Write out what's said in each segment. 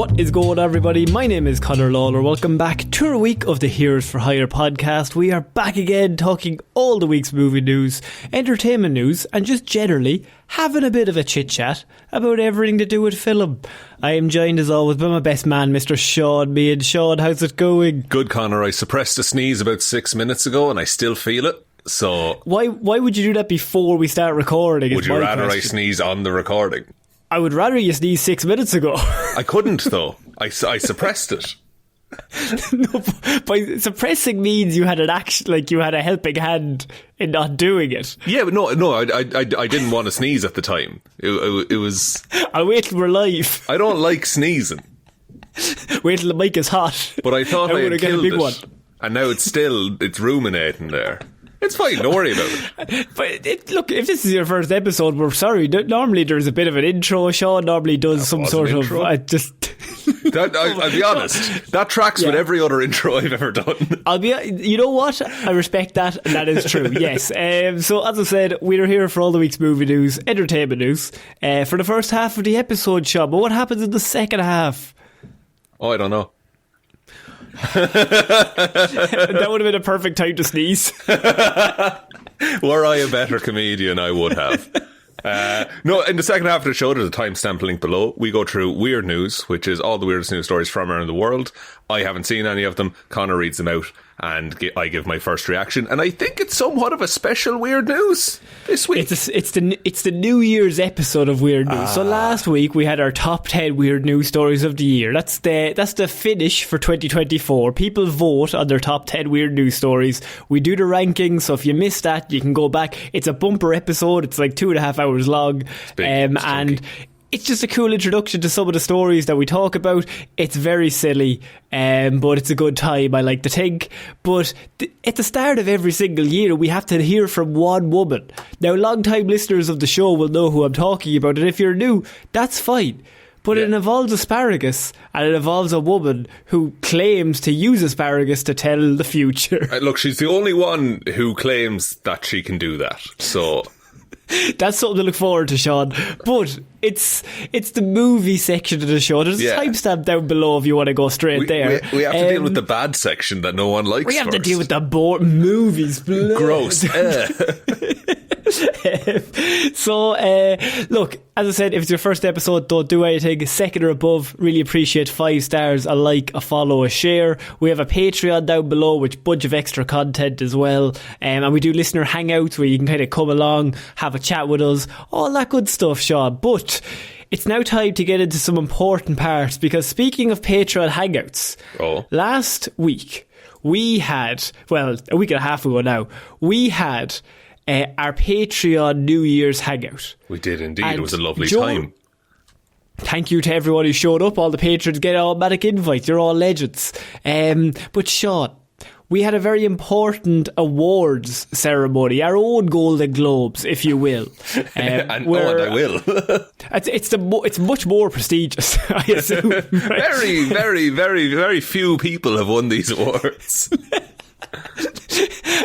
What is going on, everybody? My name is Conor Lawler. Welcome back to our week of the Heroes for Hire podcast. We are back again talking all the week's movie news, entertainment news, and just generally having a bit of a chit-chat about everything to do with film. I am joined as always by my best man, Mr. Shaun. Me and Shaun, how's it going? Good, Conor. I suppressed a sneeze about 6 minutes ago and I still feel it. So Why would you do that before we start recording? Would you rather I sneeze on the recording? I would rather you sneeze 6 minutes ago. I couldn't though. I suppressed it. No, by suppressing means you had an action, like you had a helping hand in not doing it. Yeah, but no, I didn't want to sneeze at the time. It was. I'll wait till we're live. I don't like sneezing. Wait till the mic is hot. But I thought I had killed it, one. and now it's ruminating there. It's fine, don't worry about it. But look, if this is your first episode, we're sorry. Normally there's a bit of an intro. Shaun normally does some sort of... I'll be honest, that tracks with every other intro I've ever done. You know what? I respect that, and that is true, yes. So as I said, we're here for all the week's movie news, entertainment news, for the first half of the episode, Shaun. But what happens in the second half? Oh, I don't know. That would have been a perfect time to sneeze. Were I a better comedian, I would have. No, in the second half of the show, there's a timestamp link below. We go through weird news, which is all the weirdest news stories from around the world. I haven't seen any of them. Conor reads them out, and I give my first reaction. And I think it's somewhat of a special weird news this week. It's the New Year's episode of weird news. So last week we had our top 10 weird news stories of the year. That's the finish for 2024. People vote on their top 10 weird news stories. We do the rankings, so if you missed that, you can go back. It's a bumper episode. It's like 2.5 hours long, and it's just a cool introduction to some of the stories that we talk about. It's very silly, but it's a good time, I like to think. But at the start of every single year, we have to hear from one woman. Now, long-time listeners of the show will know who I'm talking about, and if you're new, that's fine. But it involves asparagus, and it involves a woman who claims to use asparagus to tell the future. Look, she's the only one who claims that she can do that, so... That's something to look forward to, Shaun. But it's the movie section of the show. There's a timestamp down below if you want to go straight there. We have to deal with the bad section that no one likes. We have to deal with the movies. Gross. So, look, as I said, if it's your first episode, don't do anything. Second or above, really appreciate 5 stars, a like, a follow, a share. We have a Patreon down below, which bunch of extra content as well. And we do listener hangouts where you can kind of come along, have a chat with us, all that good stuff, Shaun. But it's now time to get into some important parts, because speaking of Patreon hangouts, last week we had, well, a week and a half ago now, we had our Patreon New Year's hangout. We did indeed. And it was a lovely time. Thank you to everyone who showed up. All the patrons get automatic invites. You're all legends. But Shaun, we had a very important awards ceremony, our own Golden Globes, if you will. And I will. It's much more prestigious, I assume. Right? Very, very, very, very few people have won these awards.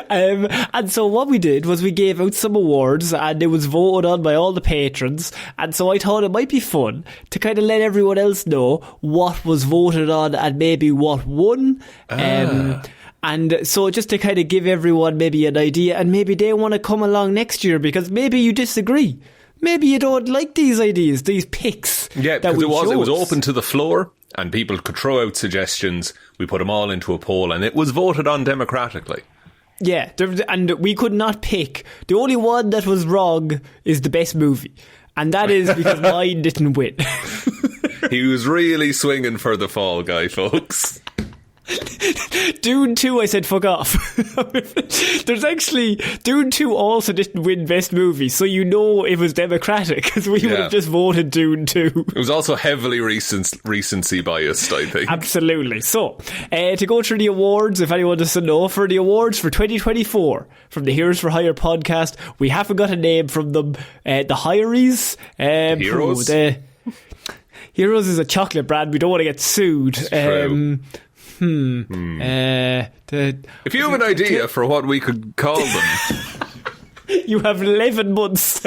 And so what we did was we gave out some awards, and it was voted on by all the patrons, and so I thought it might be fun to kind of let everyone else know what was voted on and maybe what won. And so just to kind of give everyone maybe an idea, and maybe they want to come along next year, because maybe you disagree. Maybe you don't like these ideas, these picks. Yeah, because it was open to the floor, and people could throw out suggestions. We put them all into a poll, and it was voted on democratically. Yeah, and we could not pick. The only one that was wrong is the best movie, and that is because mine didn't win. He was really swinging for the Fall Guy, folks. Dune 2, I said fuck off. There's actually Dune 2 also didn't win best movie, so you know it was democratic, because we would have just voted Dune 2. It was also heavily recency biased, I think. Absolutely. So to go through the awards, if anyone doesn't know, for the awards for 2024 from the Heroes for Hire podcast, we haven't got a name from them. The Hirees, Heroes. Heroes is a chocolate brand. We don't want to get sued. If you have an idea for what we could call them, you have 11 months.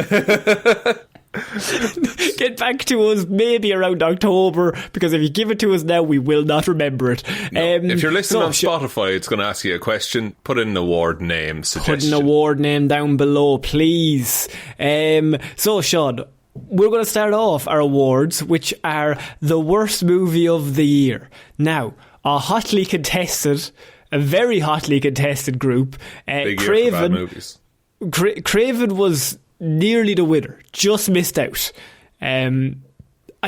Get back to us maybe around October, because if you give it to us now, we will not remember it. No. If you're listening on Spotify, it's going to ask you a question. Put in an award name suggestion. Put an award name down below, please. So, Shaun, we're going to start off our awards, which are the worst movie of the year. Now, a very hotly contested group. Big year for bad movies. Kraven was nearly the winner, just missed out. I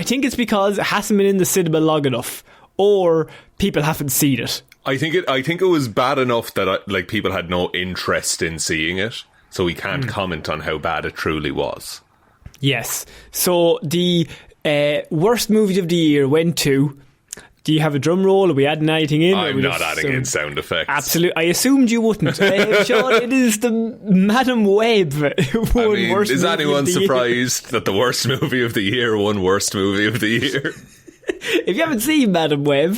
think it's because it hasn't been in the cinema long enough, or people haven't seen it. I think it was bad enough that people had no interest in seeing it, so we can't comment on how bad it truly was. Yes. So the worst movie of the year went to... Do you have a drum roll? Are we adding anything in? I'm not adding in sound effects. Absolutely. I assumed you wouldn't. Shaun, it is the Madam Web won worst is movie anyone of the surprised that the worst movie of the year won worst movie of the year? If you haven't seen Madam Web,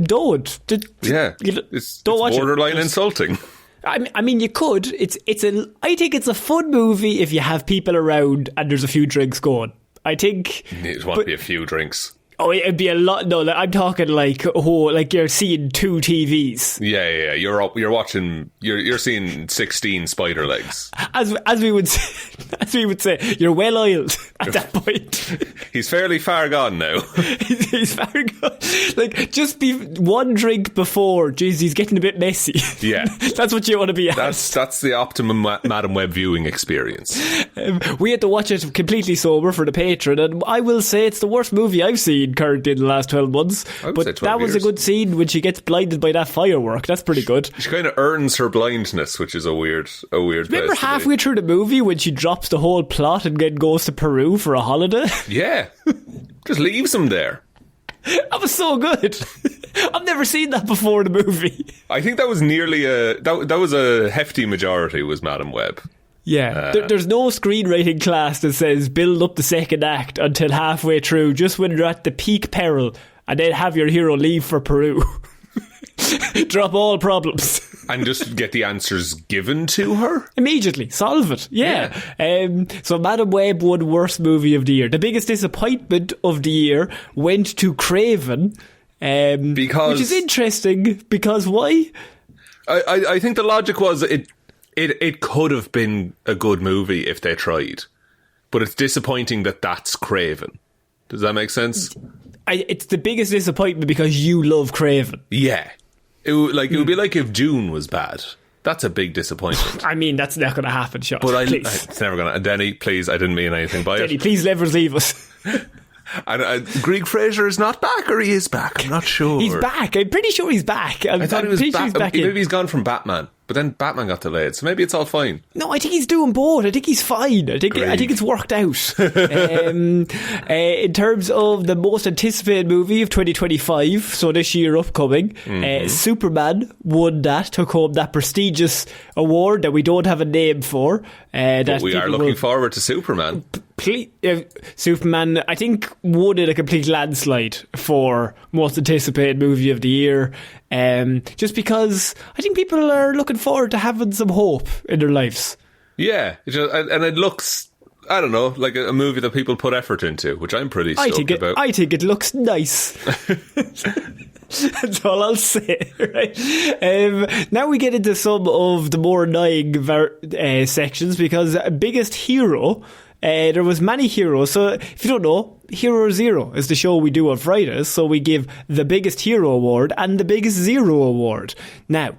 don't. It's watch borderline insulting. I mean, you could. I think it's a fun movie if you have people around and there's a few drinks going. I think... It won't be a few drinks. Oh, it'd be a lot. No, I'm talking like you're seeing 2 TVs. Yeah. You're watching. You're seeing 16 spider legs. As we would say, you're well oiled at that point. He's fairly far gone now. he's far gone. Like, just be one drink before. Jeez, he's getting a bit messy. Yeah, that's what you want to be at. That's the optimum Madam Web viewing experience. We had to watch it completely sober for the Patreon, and I will say it's the worst movie I've seen currently in the last 12 months. But that was a good scene when she gets blinded by that firework. That's pretty good. She kind of earns her blindness, which is a weird Remember halfway through the movie when she drops the whole plot and then goes to Peru for a holiday? Yeah. Just leaves him there. That was so good. I've never seen that before in the movie. I think that was nearly that was a hefty majority, was Madam Web. Yeah, there's no screenwriting class that says build up the second act until halfway through, just when you're at the peak peril, and then have your hero leave for Peru. Drop all problems. And just get the answers given to her? Immediately. Solve it. Yeah. So Madam Web won worst movie of the year. The biggest disappointment of the year went to Kraven. Which is interesting, because why? I think the logic was it could have been a good movie if they tried. But it's disappointing that that's Kraven. Does that make sense? It's the biggest disappointment because you love Kraven. Yeah. It would be like if Dune was bad. That's a big disappointment. I mean, that's not going to happen, Shaun. But it's never going to. Denny, please, I didn't mean anything by it. Denny, please never leave us. And Greig Fraser is not back, or he is back? I'm not sure. He's back. I'm pretty sure he's back. I thought he was back. Sure maybe he's gone from Batman, but then Batman got delayed, so maybe it's all fine. No, I think he's doing both. I think he's fine. I think it's worked out. In terms of the most anticipated movie of 2025, so this year upcoming, Superman won that, took home that prestigious award that we don't have a name for. But we are looking forward to Superman. Superman, I think, won in a complete landslide for most anticipated movie of the year. Just because I think people are looking forward to having some hope in their lives. Yeah, and it looks, I don't know, like a movie that people put effort into, which I'm pretty stoked about. I think it looks nice. That's all I'll say. Right? Now we get into some of the more annoying sections, because biggest hero. There was many heroes. So if you don't know, Hero Zero is the show we do on Fridays. So we give the biggest hero award and the biggest zero award. Now,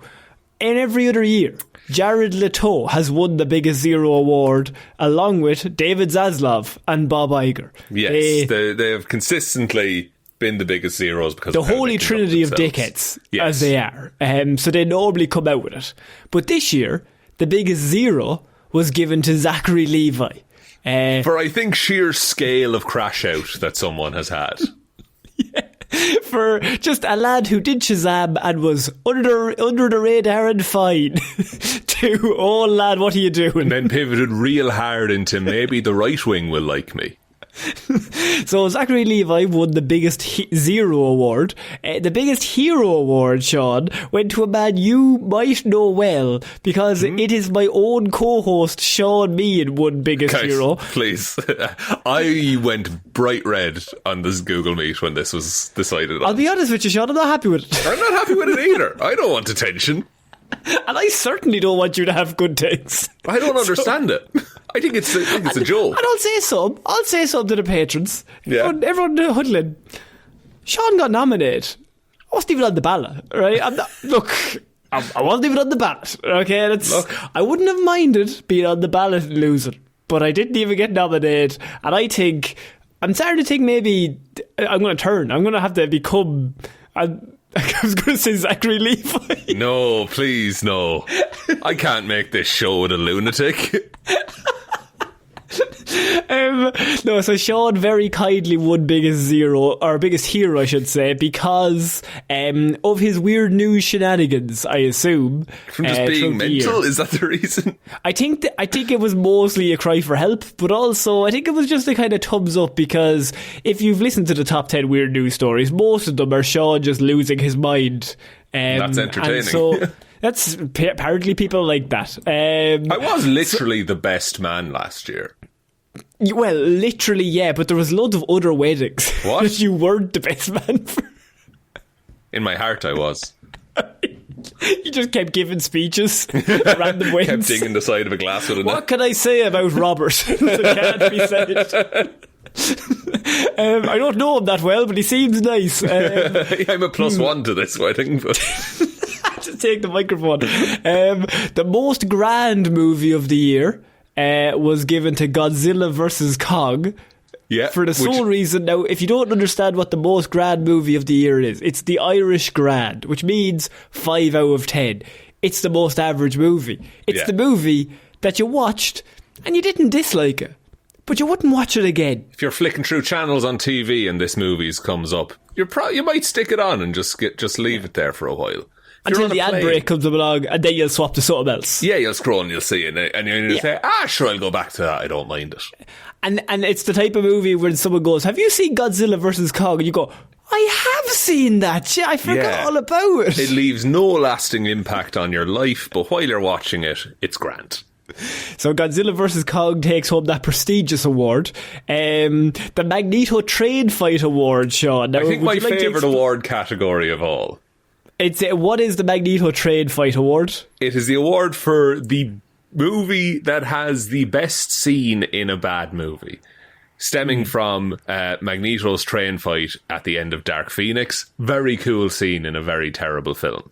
in every other year, Jared Leto has won the biggest zero award along with David Zaslav and Bob Iger. Yes, they have consistently been the biggest zeros because the holy trinity of dickheads, as they are. So they normally come out with it. But this year, the biggest zero was given to Zachary Levi. For, I think, sheer scale of crash out that someone has had. Yeah. For just a lad who did Shazam and was under the radar and fine to, oh lad, what are you doing? And then pivoted real hard into maybe the right wing will like me. So Zachary Levi won the biggest Zero award. The biggest Hero award, Shaun, went to a man you might know well, because it is my own co-host Shaun Meighan won biggest Hero. Please. I went bright red on this Google Meet when this was decided on. I'll be honest with you, Shaun, I'm not happy with it. I'm not happy with it either. I don't want attention. And I certainly don't want you to have good takes. I don't understand it. I think it's a joke. And I'll say some. I'll say some to the patrons. Yeah. Everyone huddling. Shaun got nominated. I wasn't even on the ballot, right? I wasn't even on the ballot, okay? I wouldn't have minded being on the ballot and losing, but I didn't even get nominated. And I'm starting to think maybe I'm going to turn. I'm going to have to become... I was going to say Zachary Levi. No, please, no. I can't make this show with a lunatic. No, so Shaun very kindly won biggest hero, I should say, because of his weird news shenanigans, I assume. From just being mental? Is that the reason? I think it was mostly a cry for help, but also I think it was just a kind of thumbs up, because if you've listened to the top 10 weird news stories, most of them are Shaun just losing his mind. That's entertaining. So that's apparently people like that. I was literally the best man last year. Well, literally, yeah, but there was loads of other weddings that you weren't the best man for. In my heart, I was. You just kept giving speeches, random wins. Kept digging the side of a glass with a What can I say about Robert that can't be said? I don't know him that well, but he seems nice. I'm a +1 to this wedding, but... Just take the microphone. The most grand movie of the year was given to Godzilla vs. Kong. Yeah, for the sole reason, now, if you don't understand what the most grand movie of the year is, it's the Irish Grand, which means 5 out of 10. It's the most average movie. It's the movie that you watched and you didn't dislike it, but you wouldn't watch it again. If you're flicking through channels on TV and this movie comes up, you might stick it on and just leave it there for a while. Until the ad break comes along, and then you'll swap to something else. Yeah, you'll scroll and you'll see it, and you'll say, sure, I'll go back to that, I don't mind it. And it's the type of movie where someone goes, have you seen Godzilla vs. Kong? And you go, I have seen that, I forgot all about it. It leaves no lasting impact on your life, but while you're watching it, it's grand. So Godzilla vs. Kong takes home that prestigious award. The Magneto Train Fight Award, Shaun. Now, I think my favourite award category of all. What is the Magneto Train Fight Award? It is the award for the movie that has the best scene in a bad movie, stemming from Magneto's train fight at the end of Dark Phoenix. Very cool scene in a very terrible film.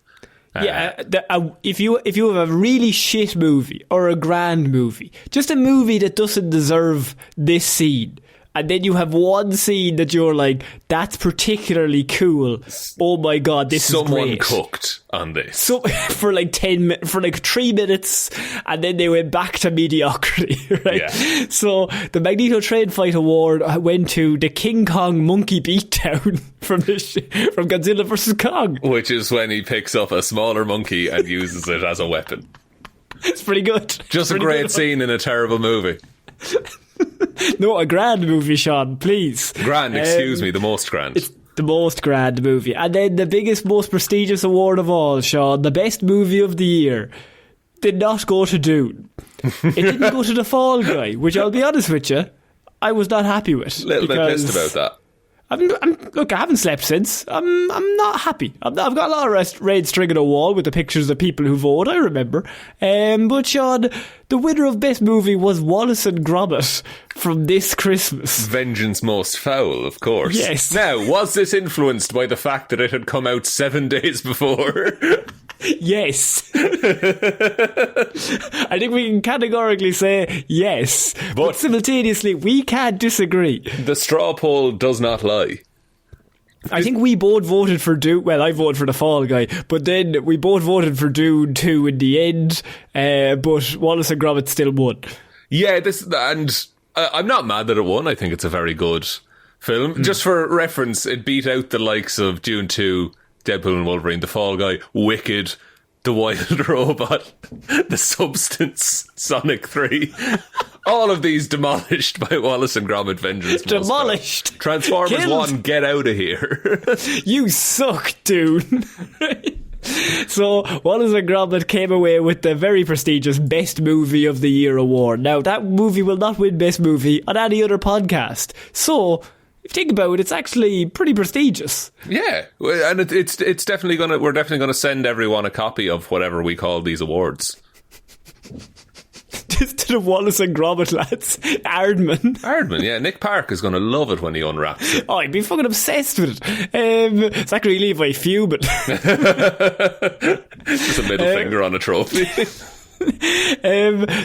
If you have a really shit movie or a grand movie, just a movie that doesn't deserve this scene, and then you have one scene that you're like, that's particularly cool. Oh my God, this is great. Someone cooked on this. So, for like 3 minutes, and then they went back to mediocrity, right? Yeah. So, the Magneto Train Fight Award went to the King Kong Monkey Beatdown from Godzilla vs. Kong. Which is when he picks up a smaller monkey and uses it as a weapon. It's pretty good. Just a great scene in a terrible movie. No, a grand movie, Shaun, please. Grand, excuse me, the most grand. It's the most grand movie. And then the biggest, most prestigious award of all, Shaun, the best movie of the year, did not go to Dune. It didn't go to The Fall Guy, which I'll be honest with you, I was not happy with. A little bit pissed about that. Look, I haven't slept since. I'm not happy. I've got a lot of red string on the wall with the pictures of people who vote, I remember. But Shaun, the winner of Best Movie was Wallace and Gromit from This Christmas. Vengeance Most Foul, of course. Yes. Now, was this influenced by the fact that it had come out 7 days before? Yes. I think we can categorically say yes. But simultaneously, we can't disagree. The straw poll does not lie. I think we both voted for Dune. Well, I voted for The Fall Guy, but then we both voted for Dune 2 in the end. But Wallace and Gromit still won. Yeah, I'm not mad that it won. I think it's a very good film. Just for reference, it beat out the likes of Dune 2, Deadpool and Wolverine, The Fall Guy, Wicked, The Wild Robot, The Substance, Sonic 3. All of these demolished by Wallace and Gromit Vengeance. Demolished. Transformers Killed. 1, get out of here. You suck, dude. So, Wallace and Gromit came away with the very prestigious Best Movie of the Year award. Now, that movie will not win Best Movie on any other podcast. So, if you think about it, it's actually pretty prestigious. Yeah, and it's definitely we're definitely gonna send everyone a copy of whatever we call these awards. Just to the Wallace and Gromit lads. Aardman, yeah. Nick Park is gonna love it when he unwraps it. Oh, I'd be fucking obsessed with it. Zachary Levi fuming. Just a middle finger on a trophy.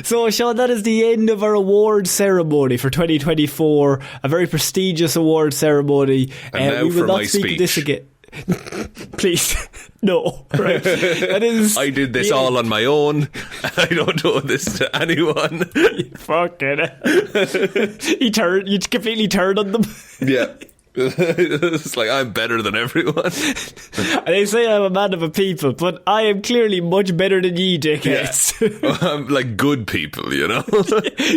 So, Shaun, that is the end of our award ceremony for 2024. A very prestigious award ceremony. And now we will for not my speak speech. of this again. Please, no. Right. That is. I did this all on my own. I don't owe this to anyone. Fucking. You completely turned on them. Yeah. It's like, I'm better than everyone. They say I'm a man of a people, but I am clearly much better than ye, dickheads. Yeah. I'm like good people, you know.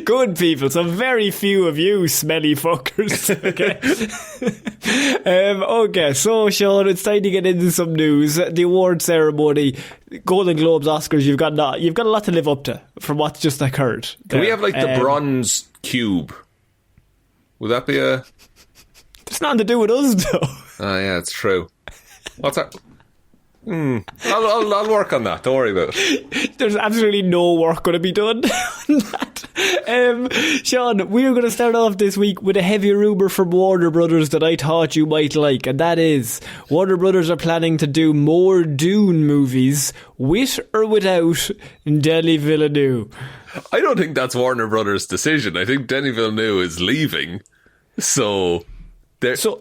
Good people. So very few of you smelly fuckers. Okay. Okay. So, Shaun, it's time to get into some news. The award ceremony, Golden Globes, Oscars. You've got a lot to live up to from what's just occurred. Can we have like the bronze cube? Would that be a? It's nothing to do with us, though. Oh, yeah, it's true. What's that? I'll work on that. Don't worry about it. There's absolutely no work going to be done on that. Shaun, we're going to start off this week with a heavy rumour from Warner Brothers that I thought you might like, and that is Warner Brothers are planning to do more Dune movies with or without Denis Villeneuve. I don't think that's Warner Brothers' decision. I think Denis Villeneuve is leaving. So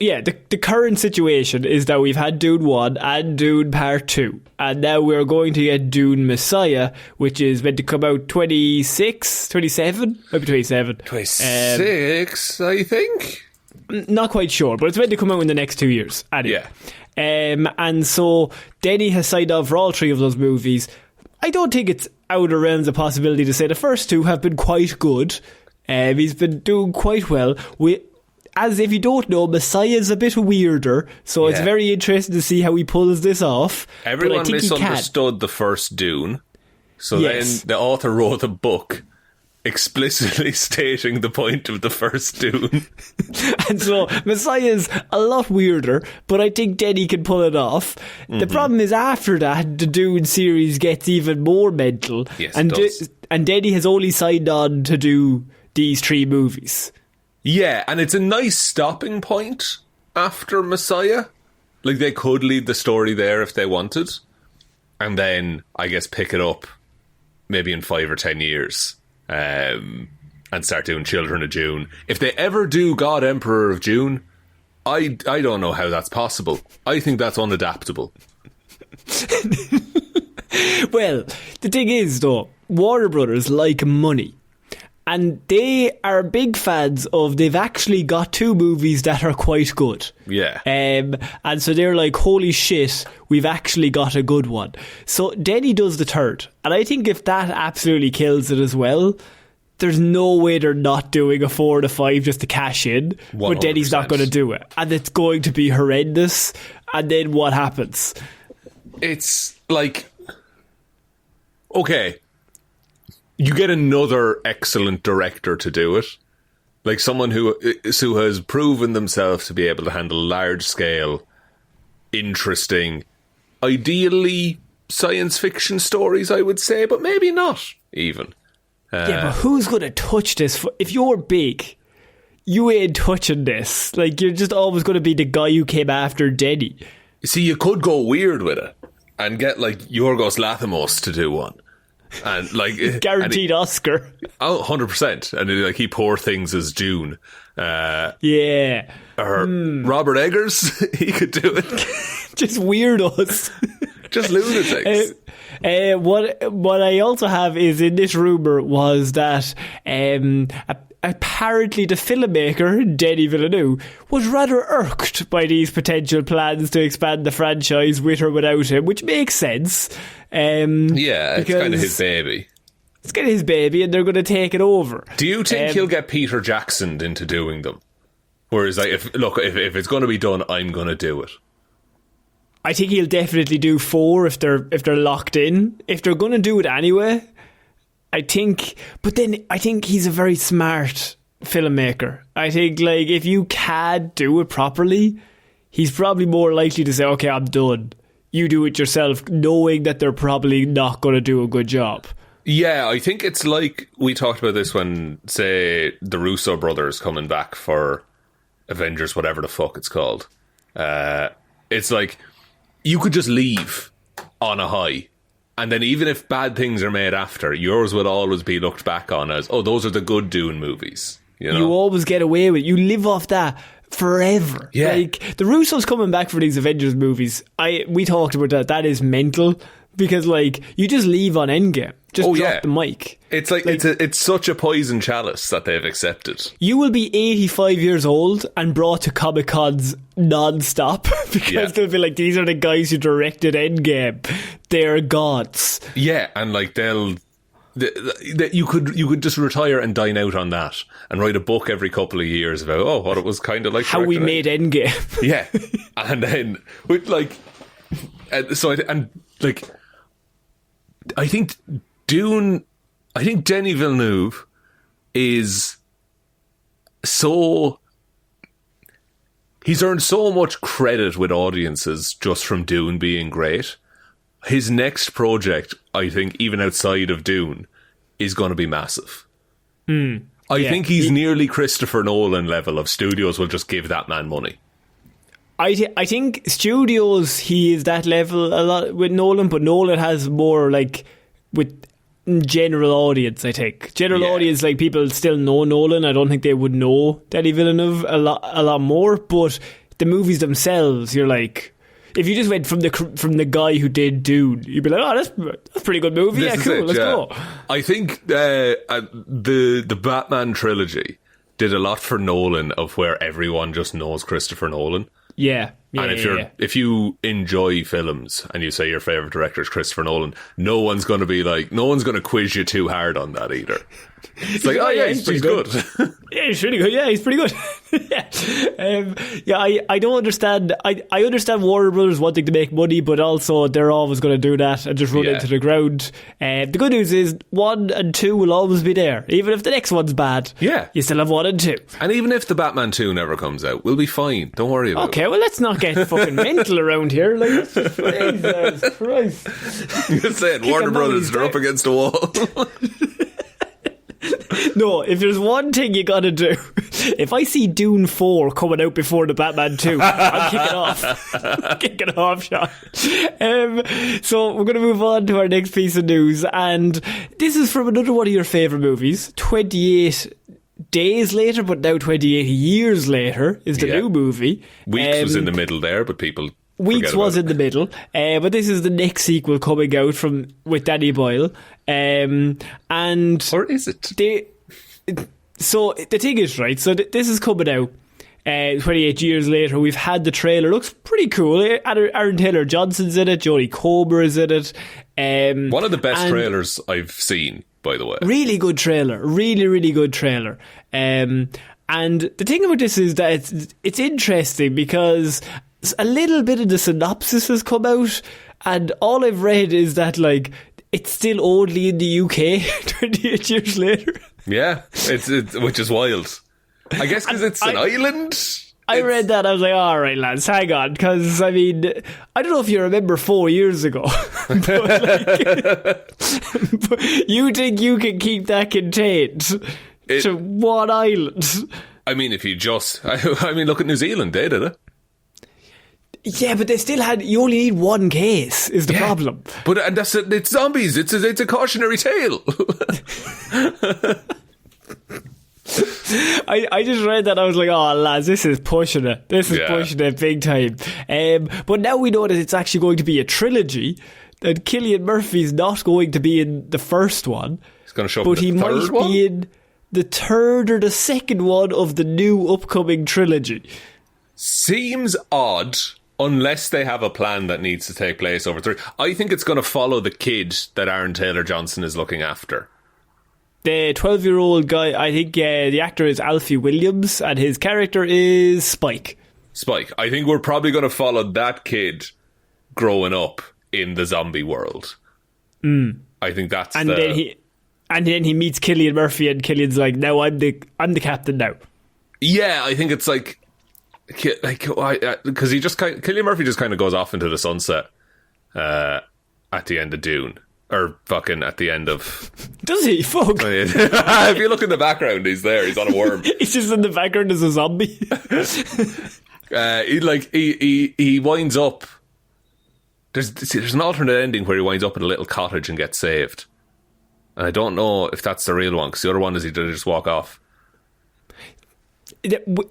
yeah, the current situation is that we've had Dune 1 and Dune Part 2, and now we're going to get Dune Messiah, which is meant to come out 27? Maybe 27. 26, I think? Not quite sure, but it's meant to come out in the next 2 years. Anyway. Yeah. And so Denny has signed on for all three of those movies. I don't think it's out of realms of possibility to say the first two have been quite good. He's been doing quite well. As if you don't know, Messiah's a bit weirder, so it's very interesting to see how he pulls this off. Everyone misunderstood the first Dune, so then the author wrote a book explicitly stating the point of the first Dune. And so Messiah's a lot weirder, but I think Denny can pull it off. Mm-hmm. The problem is after that, the Dune series gets even more mental. Yes, and it does. And Denny has only signed on to do these three movies. Yeah, and it's a nice stopping point after Messiah. Like, they could lead the story there if they wanted, and then, I guess, pick it up maybe in 5 or 10 years and start doing Children of Dune. If they ever do God Emperor of Dune, I don't know how that's possible. I think that's unadaptable. Well, the thing is, though, Warner Brothers like money. And they are big fans of, they've actually got 2 movies that are quite good. Yeah. And so they're like, holy shit, we've actually got a good one. So Denny does the third. And I think if that absolutely kills it as well, there's no way they're not doing a 4 to 5 just to cash in. 100%. But Denny's not going to do it. And it's going to be horrendous. And then what happens? It's like, okay, you get another excellent director to do it. Like someone who has proven themselves to be able to handle large scale, interesting, ideally science fiction stories, I would say, but maybe not even. Yeah, but who's going to touch this? If you're big, you ain't touching this. Like, you're just always going to be the guy who came after Denny. See, you could go weird with it and get like Yorgos Lanthimos to do one. And like guaranteed Oscar. Oh, 100%. And like he poor things as Dune. Yeah. Or Robert Eggers, he could do it. Just weirdos. Just lunatics. What I also have is in this rumour was that apparently the filmmaker, Denis Villeneuve, was rather irked by these potential plans to expand the franchise with or without him, which makes sense. It's kind of his baby. It's kind of his baby, and they're going to take it over. Do you think he'll get Peter Jacksoned into doing them? Whereas, like, if it's going to be done, I'm going to do it. I think he'll definitely do 4 if they're locked in. If they're going to do it anyway, I think he's a very smart filmmaker. I think, like, if you can do it properly, he's probably more likely to say, okay, I'm done. You do it yourself, knowing that they're probably not going to do a good job. Yeah, I think it's like, we talked about this when, say, the Russo brothers coming back for Avengers, whatever the fuck it's called. It's like, you could just leave on a high, and then even if bad things are made after, yours will always be looked back on as, oh, those are the good Dune movies. You know? You always get away with it. You live off that forever. Yeah. Like, the Russos coming back for these Avengers movies, we talked about that. That is mental, because, like, you just leave on Endgame. Just drop the mic. It's like it's such a poison chalice that they've accepted. You will be 85 years old and brought to Comic-Cons non-stop because they'll be like, these are the guys who directed Endgame. They're gods. Yeah, and like you could just retire and dine out on that and write a book every couple of years about what it was kind of like how we made Endgame. Yeah, and then with like, I think Dune. I think Denis Villeneuve is he's earned so much credit with audiences just from Dune being great. His next project, I think, even outside of Dune, is going to be massive. I think he's nearly Christopher Nolan level of studios will just give that man money. I think studios, he is that level a lot with Nolan, but Nolan has more like with general audience. I think general audience, like, people still know Nolan. I don't think they would know Denis Villeneuve a lot more. But the movies themselves, you're like, if you just went from the guy who did Dune, you'd be like, oh, that's a pretty good movie. Let's go. I think the Batman trilogy did a lot for Nolan of where everyone just knows Christopher Nolan. If you enjoy films and you say your favourite director is Christopher Nolan, no one's going to quiz you too hard on that either. It's like, he's pretty good. Yeah, he's pretty good. Yeah, he's pretty good. I don't understand. I understand Warner Brothers wanting to make money, but also they're always going to do that and just run into the ground. The good news is 1 and 2 will always be there, even if the next one's bad. Yeah, you still have 1 and 2. And even if the Batman 2 never comes out, we'll be fine. Don't worry about it. Okay, well, let's not get fucking mental around here. Like, Jesus Christ! You're saying Warner Brothers are up against a wall. No, if there's one thing you gotta do, if I see Dune 4 coming out before the Batman 2, I'm kicking off. I'm kicking off, Shaun. So we're going to move on to our next piece of news, and this is from another one of your favourite movies, 28 days later, but now 28 years later is the new movie. Weeks was in the middle there, but people... Weeks was in the middle, but this is the next sequel coming out with Danny Boyle, and or is it? So the thing is, right? So this is coming out 28 years later. We've had the trailer; looks pretty cool. Aaron Taylor-Johnson's in it. Jodie Comer is in it. One of the best trailers I've seen, by the way. Really good trailer. Really, really good trailer. And the thing about this is that it's interesting because a little bit of the synopsis has come out, and all I've read is that, like, it's still only in the UK 28 years later. Yeah, it's which is wild. I guess because it's an island. I read that, I was like, all right, lads, hang on, because, I mean, I don't know if you remember 4 years ago, but, but you think you can keep that contained to one island? I mean, if you just... I mean, look at New Zealand, they did it. Yeah, but they still had... You only need one case, is the problem. But it's zombies. It's a cautionary tale. I just read that. I was like, oh, lads, this is pushing it. This is pushing it big time. But now we know that it's actually going to be a trilogy. That Cillian Murphy's not going to be in the first one. He's going to show up in the third one? Be in... the third or the second one of the new upcoming trilogy. Seems odd, unless they have a plan that needs to take place over 3. I think it's going to follow the kid that Aaron Taylor-Johnson is looking after. The 12-year-old guy, I think the actor is Alfie Williams, and his character is Spike. I think we're probably going to follow that kid growing up in the zombie world. I think that's And then he meets Cillian Murphy, and Cillian's like, "No, I'm the captain now." Yeah, I think it's like because Cillian Murphy just kind of goes off into the sunset at the end of Dune, or fucking at the end of. Does he? Fuck. If you look in the background, he's there. He's on a worm. He's just in the background as a zombie. He winds up. There's an alternate ending where he winds up in a little cottage and gets saved. And I don't know if that's the real one, because the other one is he did just walk off.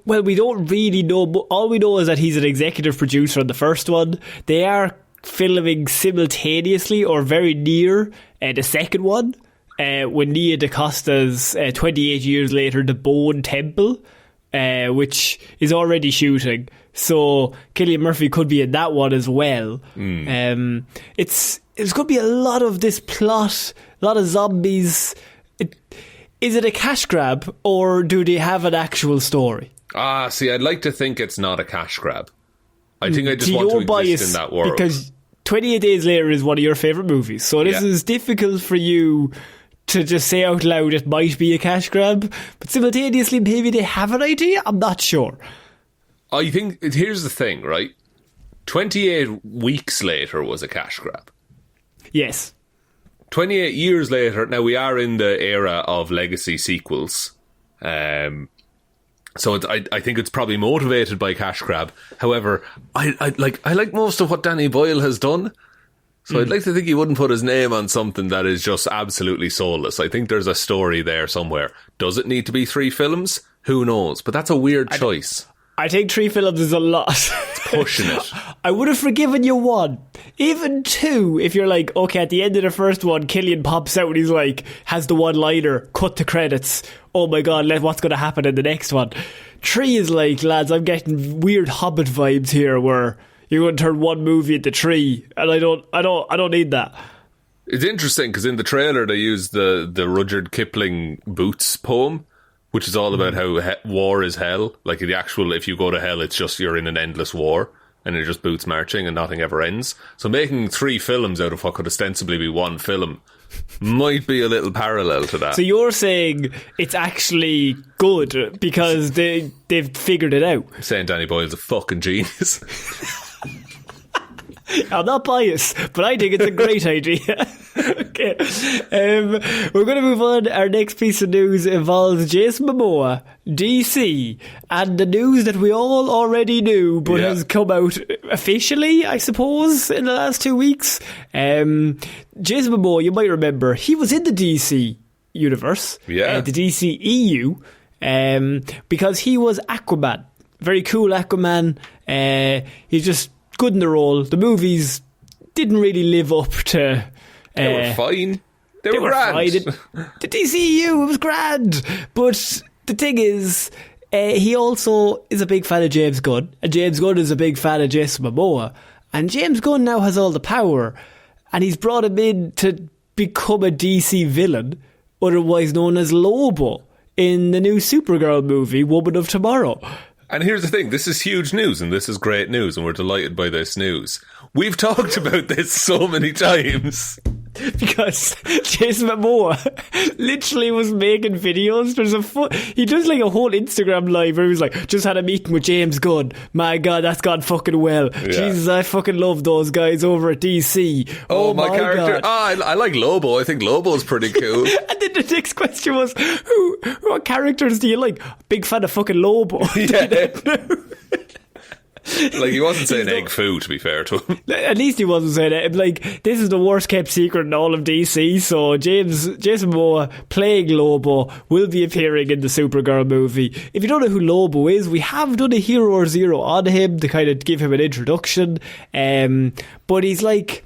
Well, we don't really know, but all we know is that he's an executive producer on the first one. They are filming simultaneously or very near the second one, when Nia DaCosta's 28 years later, The Bone Temple, which is already shooting. So Cillian Murphy could be in that one as well. It's going to be a lot of this plot, a lot of zombies. Is it a cash grab, or do they have an actual story? See, I'd like to think it's not a cash grab. I think I just want to exist in that world. Because 28 Days Later is one of your favourite movies, so this is difficult for you to just say out loud it might be a cash grab, but simultaneously maybe they have an idea. I'm not sure. I think, here's the thing, right? 28 weeks later was a cash grab. Yes. 28 years later, now we are in the era of legacy sequels. So I think it's probably motivated by cash grab. However, I like most of what Danny Boyle has done. So I'd like to think he wouldn't put his name on something that is just absolutely soulless. I think there's a story there somewhere. Does it need to be 3 films? Who knows? But that's a weird choice. I think 3 films is a lot. It's pushing it. I would have forgiven you 1. Even 2, if you're like, okay, at the end of the first one, Cillian pops out and he's like, has the one-liner, cut the credits. Oh my god, what's going to happen in the next one? 3 is like, lads, I'm getting weird Hobbit vibes here where you're going to turn one movie into 3, and I don't need that. It's interesting because in the trailer they use the Rudyard Kipling Boots poem, which is all about how war is hell. Like the actual, if you go to hell, it's just you're in an endless war and you're just boots marching and nothing ever ends. So making 3 films out of what could ostensibly be 1 film might be a little parallel to that. So you're saying it's actually good because they've figured it out. I'm saying Danny Boyle's a fucking genius. I'm not biased, but I think it's a great idea. Okay. We're going to move on. Our next piece of news involves Jason Momoa, DC, and the news that we all already knew, but has come out officially, I suppose, in the last 2 weeks. Jason Momoa, you might remember, he was in the DC universe, the DC EU, because he was Aquaman. Very cool Aquaman. He's just good in the role. The movies didn't really live up to. They were fine. They were grand. Fine. The DCU, it was grand. But the thing is, he also is a big fan of James Gunn, and James Gunn is a big fan of Jason Momoa, and James Gunn now has all the power, and he's brought him in to become a DC villain, otherwise known as Lobo, in the new Supergirl movie, Woman of Tomorrow. And here's the thing, this is huge news, and this is great news, and we're delighted by this news. We've talked about this so many times. Because Jason Momoa literally was making videos. He does like a whole Instagram live where he was like, just had a meeting with James Gunn. My god, that's gone fucking well. Yeah. Jesus, I fucking love those guys over at DC. Oh my character. God. I like Lobo. I think Lobo's pretty cool. And then the next question was, what characters do you like? Big fan of fucking Lobo. Yeah. Like, he wasn't saying egg foo, to be fair to him. At least he wasn't saying it. Like, this is the worst kept secret in all of DC. So Jason Momoa playing Lobo will be appearing in the Supergirl movie. If you don't know who Lobo is, we have done a Hero or Zero on him to kind of give him an introduction. But he's like,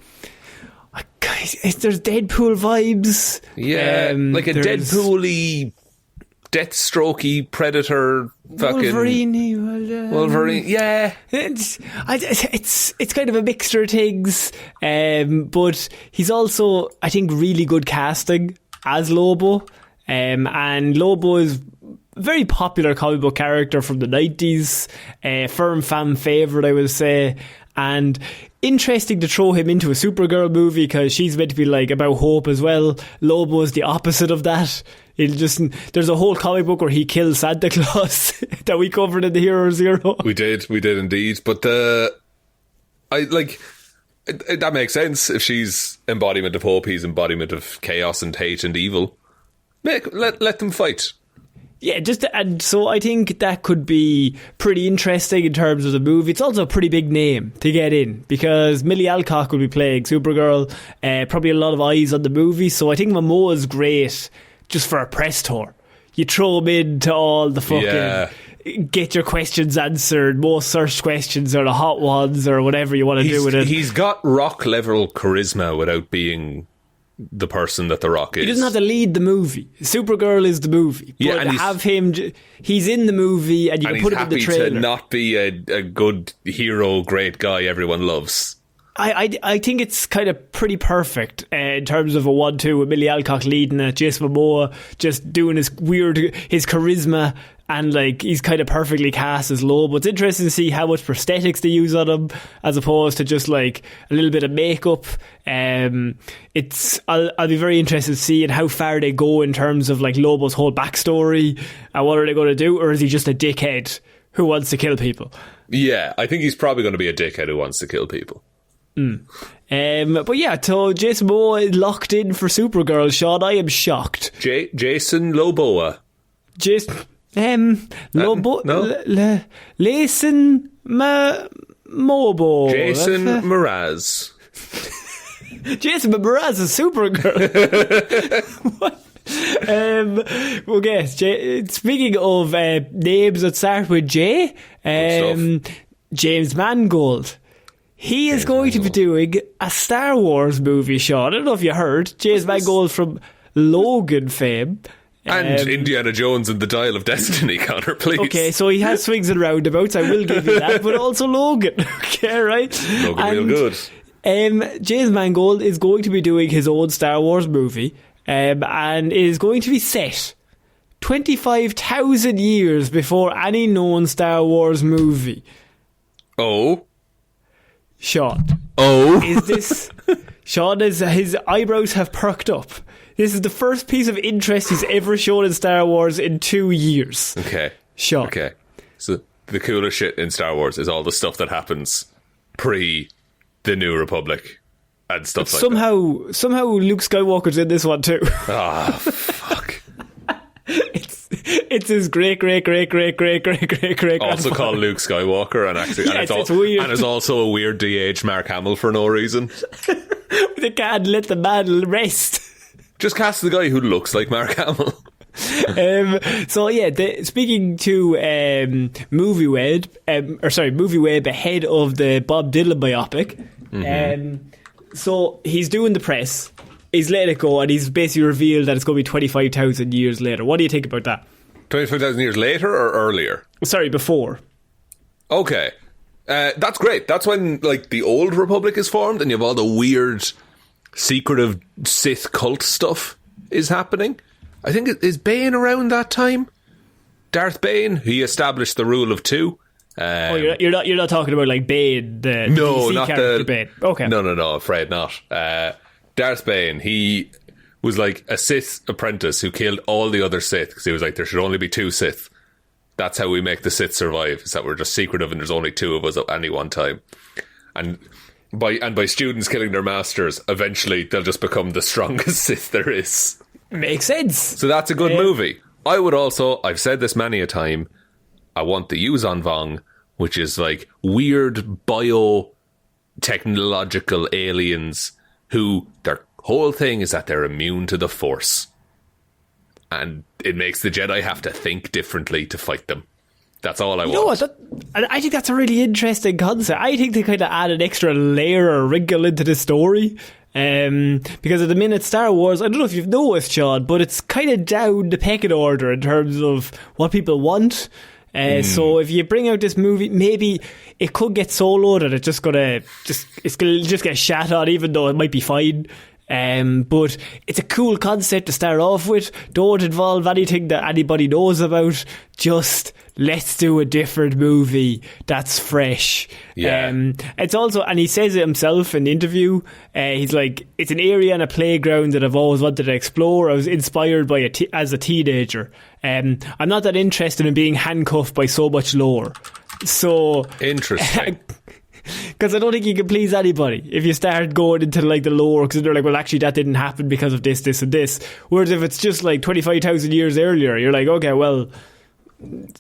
there's Deadpool vibes. Yeah, like a Deadpool-y Deathstrokey Predator fucking Wolverine. Yeah, it's kind of a mixture of things, but he's also, I think, really good casting as Lobo, and Lobo is a very popular comic book character from the 90s, firm fan favourite, I would say, and interesting to throw him into a Supergirl movie because she's meant to be like about hope as well. Lobo is the opposite of that. There's a whole comic book where he kills Santa Claus that we covered in the Hero Zero. We did indeed. But that makes sense. If she's embodiment of hope, he's embodiment of chaos and hate and evil. Let them fight. Yeah, and so I think that could be pretty interesting in terms of the movie. It's also a pretty big name to get in because Millie Alcock will be playing Supergirl. Probably a lot of eyes on the movie. So I think Momoa's great just for a press tour. You throw him into all the fucking get your questions answered, most searched questions or the hot ones or whatever you want to do with it. He's got Rock level charisma without being the person that The Rock is. He doesn't have to lead the movie. Supergirl is the movie. But yeah, and have him. He's in the movie, and you can put him in the trailer. And he's happy to not be a good hero, great guy everyone loves. I think it's kind of pretty perfect in terms of a 1-2 with Millie Alcock leading it, Jason Momoa just doing his charisma, and like he's kind of perfectly cast as Lobo. It's interesting to see how much prosthetics they use on him as opposed to just like a little bit of makeup. I'll be very interested to see how far they go in terms of like Lobo's whole backstory and what are they going to do, or is he just a dickhead who wants to kill people? Yeah, I think he's probably going to be a dickhead who wants to kill people. But yeah, so Jason Momoa is locked in for Supergirl. Sean, I am shocked. Jason Loboa. Lobo. No. Jason Mobo. Jason Mraz. Jason Mraz is Supergirl. What? Okay. Speaking of names that start with J, James Mangold. He is going to be doing a Star Wars movie, Sean. I don't know if you heard. James Mangold from Logan fame. And Indiana Jones and the Dial of Destiny, Connor, please. Okay, so he has swings and roundabouts, I will give you that, but also Logan. Okay, right? Logan real good. James Mangold is going to be doing his own Star Wars movie, and it is going to be set 25,000 years before any known Star Wars movie. Oh? Sean. Oh? Is this... Sean, his eyebrows have perked up. This is the first piece of interest he's ever shown in Star Wars in 2 years. Okay. Sean. Okay. So the coolest shit in Star Wars is all the stuff that happens pre the New Republic and stuff like that. Somehow Luke Skywalker's in this one too. Ah, fuck. It's his great also called Luke Skywalker, and actually, yes, it's weird. And it's also a weird de-aged Mark Hamill for no reason. They can't let the man rest. Just cast the guy who looks like Mark Hamill. So yeah, speaking to MovieWeb ahead of the Bob Dylan biopic. So he's doing the press. He's let it go, and he's basically revealed that it's going to be 25,000 years later. What do you think about that? 25,000 years later or earlier? Sorry, before. Okay. That's great. That's when like the old Republic is formed and you have all the weird secretive Sith cult stuff is happening. I think is Bane around that time? Darth Bane, he established the rule of two. You're not talking about like Bane, the DC not character Bane. Okay. No, afraid not. Darth Bane, he was like a Sith apprentice who killed all the other Sith because he was like, there should only be two Sith. That's how we make the Sith survive, is that we're just secretive and there's only two of us at any one time. And by students killing their masters, eventually they'll just become the strongest Sith there is. Makes sense. So that's a good movie. I would also, I've said this many a time, I want the Yuuzhan Vong, which is like weird biotechnological aliens who their whole thing is that they're immune to the Force. And it makes the Jedi have to think differently to fight them. That's all I want. Know what? I think that's a really interesting concept. I think they kind of add an extra layer or wrinkle into the story. Because at the minute, Star Wars, I don't know if you've noticed, Shaun, but it's kind of down the pecking order in terms of what people want. So if you bring out this movie, maybe it could get soloed and it's gonna just get shat on, even though it might be fine. But it's a cool concept to start off with. Don't involve anything that anybody knows about. Just let's do a different movie that's fresh. Yeah. It's also, and he says it himself in the interview, he's like, it's an area and a playground that I've always wanted to explore. I was inspired by it as a teenager. I'm not that interested in being handcuffed by so much lore. So interesting. Because I don't think you can please anybody if you start going into like the lore, because they're like, well, actually that didn't happen because of this, this and this. Whereas if it's just like 25,000 years earlier, you're like, okay, well,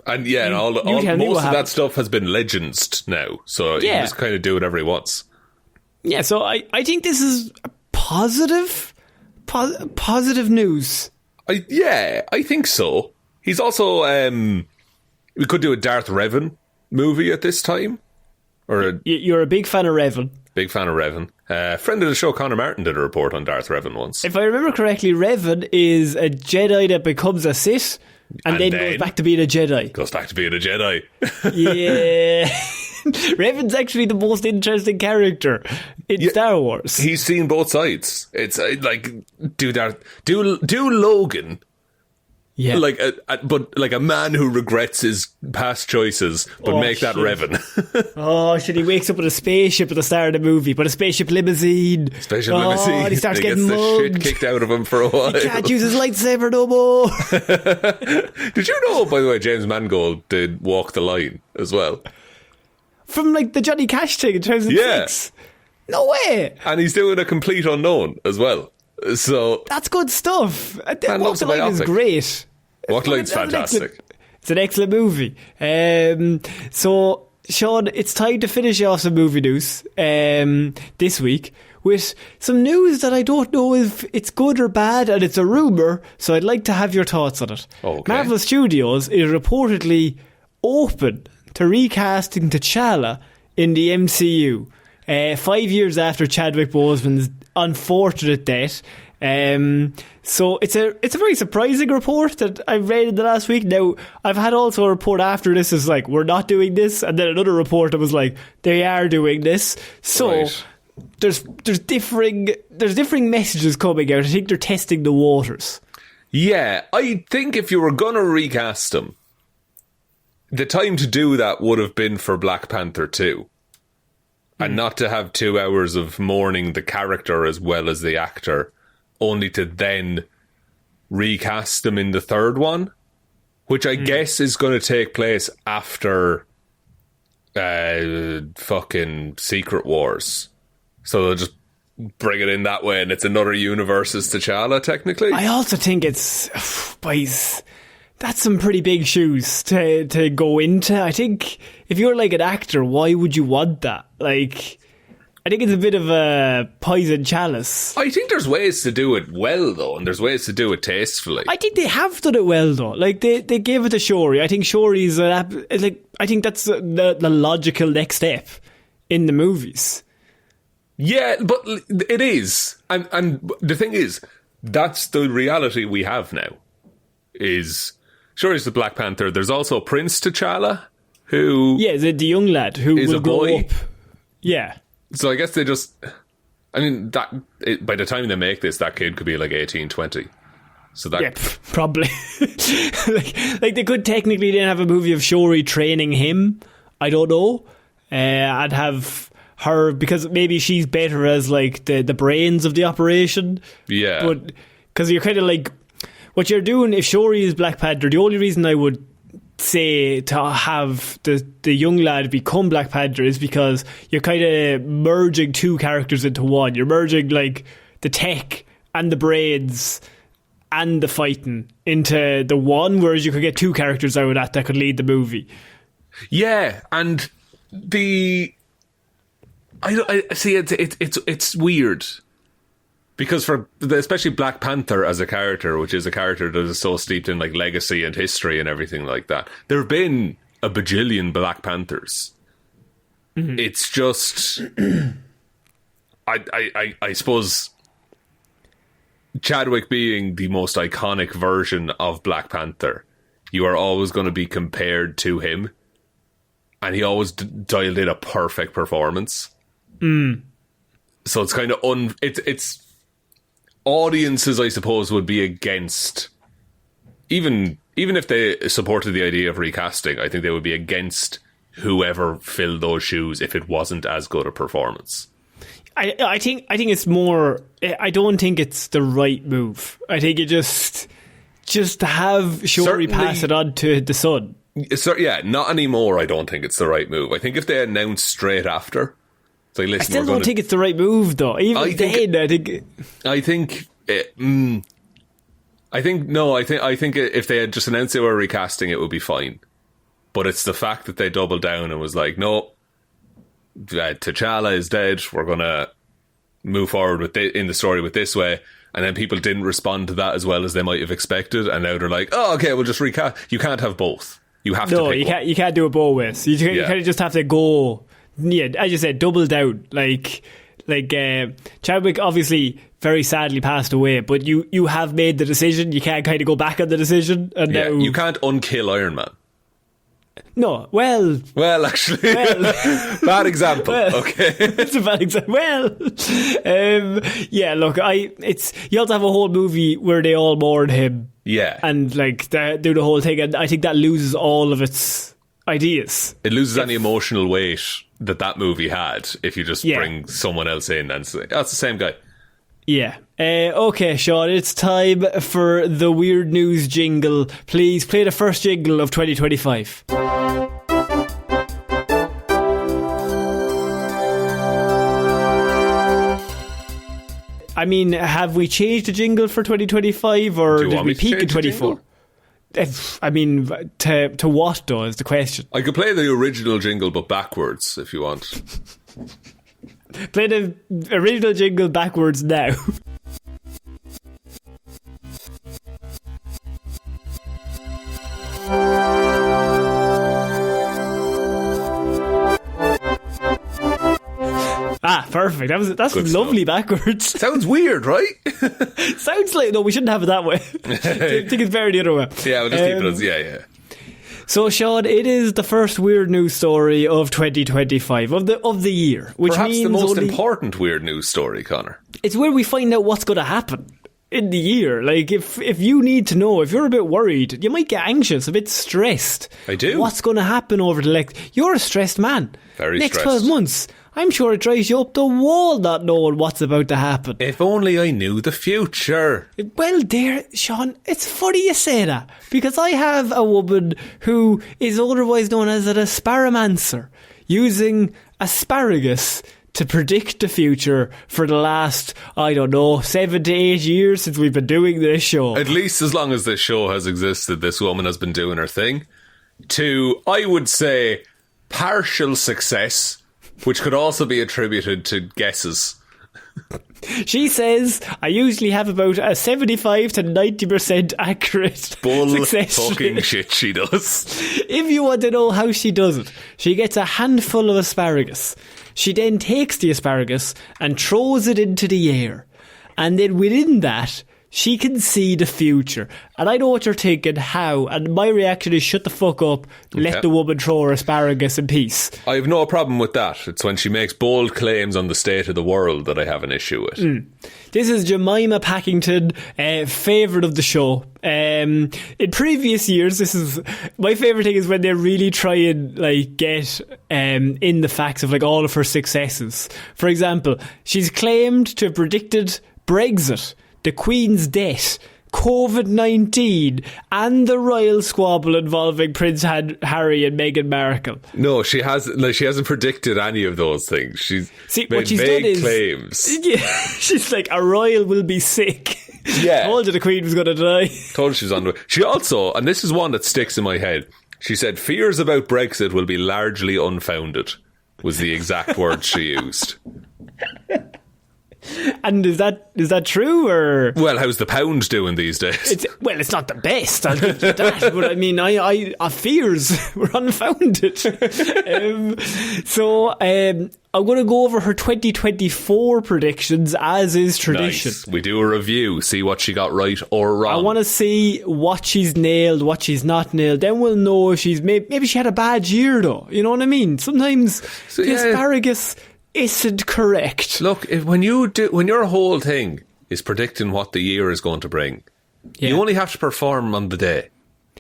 and yeah, most of that stuff has been legends now, so he can just kind of do whatever he wants. Yeah, so I think this is positive news. I think so. He's also we could do a Darth Revan movie at this time. You're a big fan of Revan. Big fan of Revan. Friend of the show, Conor Martin, did a report on Darth Revan once. If I remember correctly, Revan is a Jedi that becomes a Sith and then goes back to being a Jedi. Goes back to being a Jedi. Yeah. Revan's actually the most interesting character in Star Wars. He's seen both sides. It's like, do Logan. Yeah, but like a man who regrets his past choices, but make that Revan. Oh shit! He wakes up with a spaceship at the start of the movie, but a spaceship limousine. And he starts getting mugged. The shit kicked out of him for a while. He can't use his lightsaber no more. Did you know, by the way, James Mangold did Walk the Line as well? From like the Johnny Cash thing in 2006. Yeah. No way. And he's doing A Complete Unknown as well. So that's good stuff. Walk the Line is great. Walk the Line's fantastic. It's an excellent movie. So, Shaun, it's time to finish off some movie news this week with some news that I don't know if it's good or bad, and it's a rumour, so I'd like to have your thoughts on it. Okay. Marvel Studios is reportedly open to recasting T'Challa in the MCU. 5 years after Chadwick Boseman's unfortunate death. So it's a very surprising report that I read in the last week. Now, I've had also a report after this is like, we're not doing this, and then another report that was like, they are doing this. So right. there's differing messages coming out. I think they're testing the waters. Yeah, I think if you were gonna recast him, the time to do that would have been for Black Panther 2. And not to have 2 hours of mourning the character as well as the actor, only to then recast them in the third one, which I guess is going to take place after fucking Secret Wars. So they'll just bring it in that way, and it's another universe as T'Challa, technically. I also think it's... boys, that's some pretty big shoes to go into. I think if you're like an actor, why would you want that? Like, I think it's a bit of a poison chalice. I think there's ways to do it well, though, and there's ways to do it tastefully. I think they have done it well, though. Like, they gave it to Shuri. I think Shuri's I think that's the logical next step in the movies. Yeah, but it is. And the thing is, that's the reality we have now. Is Shuri's the Black Panther. There's also Prince T'Challa, who... Yeah, the young lad who will grow up. Yeah. So I guess they just... I mean, by the time they make this, that kid could be like 18, 20. So that... Yeah, probably. like they could technically then have a movie of Shuri training him. I don't know. I'd have her... Because maybe she's better as like the brains of the operation. Yeah. But... Because you're kind of like... What you're doing, if Shuri is Black Panther, the only reason I would say to have the young lad become Black Panther is because you're kind of merging two characters into one. You're merging like the tech and the brains and the fighting into the one, whereas you could get two characters out of that could lead the movie. Yeah, and I see it's weird. Because for especially Black Panther as a character, which is a character that is so steeped in like legacy and history and everything like that, there have been a bajillion Black Panthers. Mm-hmm. It's just I suppose Chadwick being the most iconic version of Black Panther, you are always going to be compared to him, and he always dialed in a perfect performance. So it's kind of it's audiences, I suppose, would be against, even if they supported the idea of recasting, I think they would be against whoever filled those shoes if it wasn't as good a performance. I think it's more. I don't think it's the right move. I think you just have Shuri pass it on to the son. So, yeah, not anymore. I don't think it's the right move. I think if they announced straight after, it's like, listen, I still don't think it's the right move, though. I think if they had just announced they were recasting, it would be fine. But it's the fact that they doubled down and was like, no, T'Challa is dead. We're gonna move forward with in the story with this way. And then people didn't respond to that as well as they might have expected, and now they're like, oh, okay, we'll just recast. You can't have both. You have to pick one. You can't do it both ways. You kind of just have to go, yeah, as you said, double down. Like Chadwick obviously very sadly passed away, but you have made the decision. You can't kind of go back on the decision. And now you can't unkill Iron Man. No, well, actually, bad example. Okay, it's a bad example. Well, yeah. Look, you have to have a whole movie where they all mourn him. Yeah, and like do the whole thing, and I think that loses all of its ideas. It loses any emotional weight that movie had if you just bring someone else in and say, "That's the same guy." Yeah. Okay, Shaun, it's time for the weird news jingle. Please play the first jingle of 2025. I mean, have we changed the jingle for 2025, or did we peak in 24? I mean, to what though is the question. I could play the original jingle but backwards if you want. Play the original jingle backwards now. Perfect. That's good lovely stuff. Backwards. Sounds weird, right? Sounds like, no, we shouldn't have it that way. I think it's better the other way. Yeah, we'll just keep it as, yeah. So, Shaun, it is the first weird news story of 2025, of the year. Which perhaps means the most important weird news story, Connor. It's where we find out what's going to happen in the year. Like, if you need to know, if you're a bit worried, you might get anxious, a bit stressed. I do. What's going to happen over the next... You're a stressed man. Very next stressed. 12 months. I'm sure it drives you up the wall not knowing what's about to happen. If only I knew the future. Well, there, Shaun, it's funny you say that, because I have a woman who is otherwise known as an asparamancer, using asparagus to predict the future for the last, 7 to 8 years since we've been doing this show. At least as long as this show has existed, this woman has been doing her thing. To, I would say, partial success, which could also be attributed to guesses. She says, I usually have about a 75 to 90% accurate success fucking rate. shit she does. If you want to know how she does it, she gets a handful of asparagus. She then takes the asparagus and throws it into the air. And then within that, she can see the future. And I know what you're thinking, how? And my reaction is, shut the fuck up, let the woman throw her asparagus in peace. I have no problem with that. It's when she makes bold claims on the state of the world that I have an issue with. This is Jemima Packington, favourite of the show. In previous years, this is my favourite thing, is when they really try and get in the facts of all of her successes. For example, she's claimed to have predicted Brexit, the Queen's death, COVID-19, and the royal squabble involving Prince Harry and Meghan Markle. No, she hasn't predicted any of those things. She's made vague claims. Yeah, she's like, a royal will be sick. Yeah. Told you the Queen was going to die. Told you she was on the way. She also, and this is one that sticks in my head, she said fears about Brexit will be largely unfounded, was the exact word she used. And is that true, or? Well, how's the pound doing these days? It's not the best, I'll give you that. But I mean, our fears were unfounded. I'm going to go over her 2024 predictions, as is tradition. Nice. We do a review, see what she got right or wrong. I want to see what she's nailed, what she's not nailed. Then we'll know if she's maybe she had a bad year, though. You know what I mean? Sometimes the asparagus isn't correct. Look, when your whole thing is predicting what the year is going to bring, you only have to perform on the day.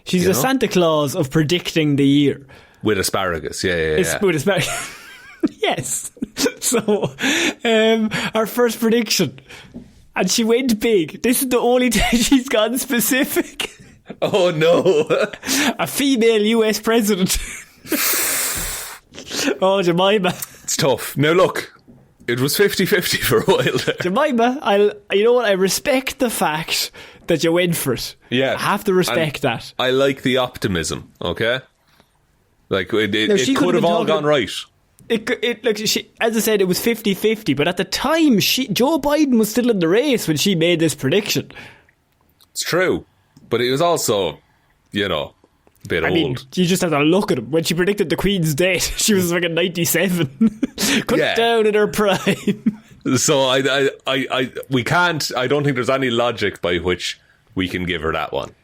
She's the Santa Claus of predicting the year. With asparagus, yeah. With asparagus. Yes. So, our first prediction. And she went big. This is the only time she's gone specific. Oh, no. A female US president. Oh, Jemima. It's tough. Now, look, it was 50-50 for a while there. Jemima, you know what? I respect the fact that you went for it. Yeah. I have to respect that. I like the optimism, okay? Like, it could have all gone right. As I said, it was 50-50, but at the time, Joe Biden was still in the race when she made this prediction. It's true, but it was also, a bit old. Mean, you just have to look at him. When she predicted the Queen's death, she was like a 97. Cut down in her prime. So I don't think there's any logic by which we can give her that one.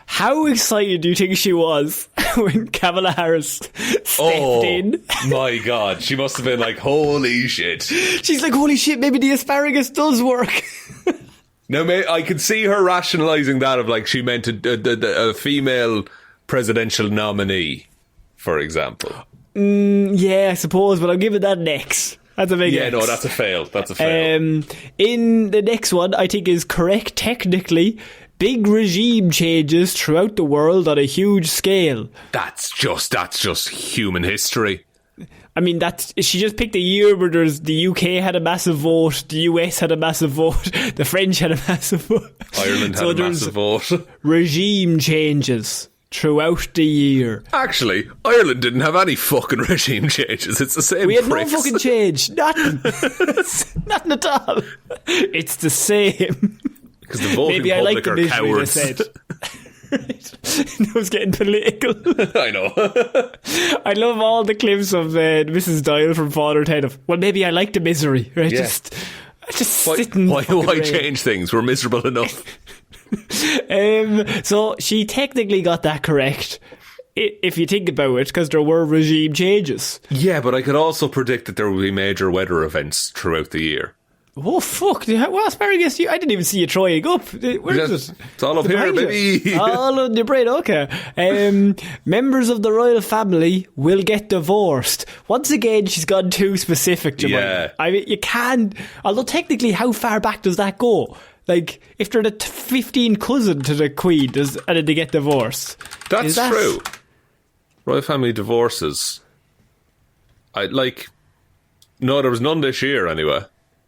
How excited do you think she was when Kamala Harris stepped in? My God, she must have been like, holy shit. She's like, holy shit, maybe the asparagus does work. Now, I could see her rationalising that of like she meant a female presidential nominee, for example. Yeah, I suppose, but I'll give it that next. That's a big X. No, that's a fail. In the next one, I think is correct technically. Big regime changes throughout the world on a huge scale. That's just human history. I mean, she just picked a year where the UK had a massive vote, the US had a massive vote, the French had a massive vote. Ireland had a massive vote. Regime changes throughout the year. Actually, Ireland didn't have any fucking regime changes. It's the same. We had no fucking change. Nothing. Nothing at all. It's the same. Because the voting public are cowards. Right. I was getting political. I know. I love all the clips of Mrs. Dial from Father Ted of, well, maybe I like the misery. Right? Yeah. Just sitting. Why change things? We're miserable enough. So she technically got that correct, if you think about it, because there were regime changes. Yeah, but I could also predict that there will be major weather events throughout the year. Oh, fuck. What asparagus? I didn't even see you trying up. Where is it? It's all up here, baby. All on your brain, okay. Members of the royal family will get divorced. Once again, she's gone too specific, Jemima. Yeah. I mean, you can't... Although technically, how far back does that go? Like, if they're the 15 cousin to the Queen, and then they get divorced. That's true. Royal family divorces. No, there was none this year anyway.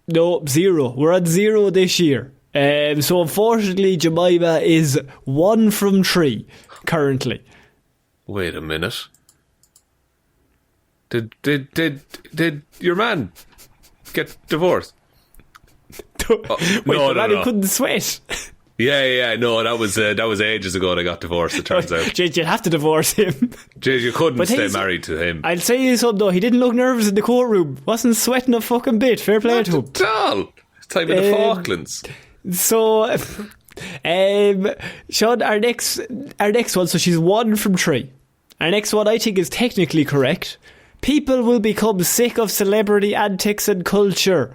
No, 0. We're at 0 this year. So unfortunately, Jemima is 1 from 3 currently. Wait a minute. Did your man get divorced? Wait, the man who couldn't sweat. Yeah. No, that was ages ago. They got divorced. It turns out. You'd have to divorce him. You couldn't stay married to him. I'll say you something though. He didn't look nervous in the courtroom. Wasn't sweating a fucking bit. Fair play to him. Not at all. It's time in the Falklands. So, Shaun, our next one. So she's 1 from 3. Our next one, I think, is technically correct. People will become sick of celebrity antics and culture.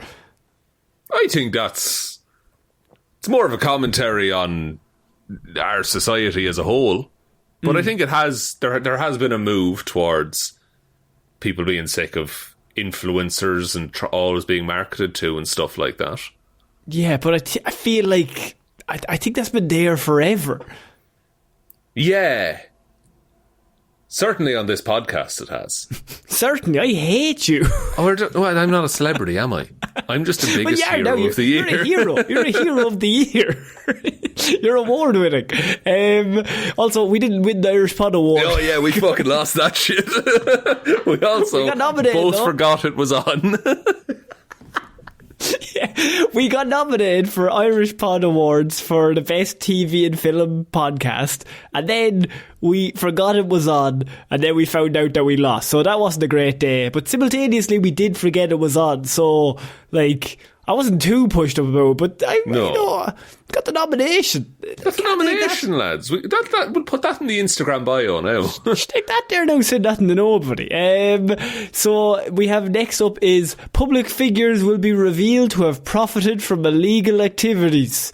I think it's more of a commentary on our society as a whole. But I think there has been a move towards people being sick of influencers and always being marketed to and stuff like that. Yeah, but I feel like I think that's been there forever. Yeah. Certainly on this podcast it has. Certainly, I hate you. Well, I'm not a celebrity, am I? I'm just the biggest hero of the year. You're a hero. You're a hero of the year. You're award winning. Also, we didn't win the Irish Pod Award. Oh yeah, we fucking lost that shit. We got nominated, both forgot it was on. Yeah, We got nominated for Irish Pod Awards for the best TV and film podcast, and then we forgot it was on, and then we found out that we lost. So that wasn't a great day. But simultaneously, we did forget it was on. So, like, I wasn't too pushed up about it, but I got the nomination. That's the nomination, lads. We'll put that in the Instagram bio now. Stick that there now, say nothing to nobody. So we have next up is public figures will be revealed to have profited from illegal activities.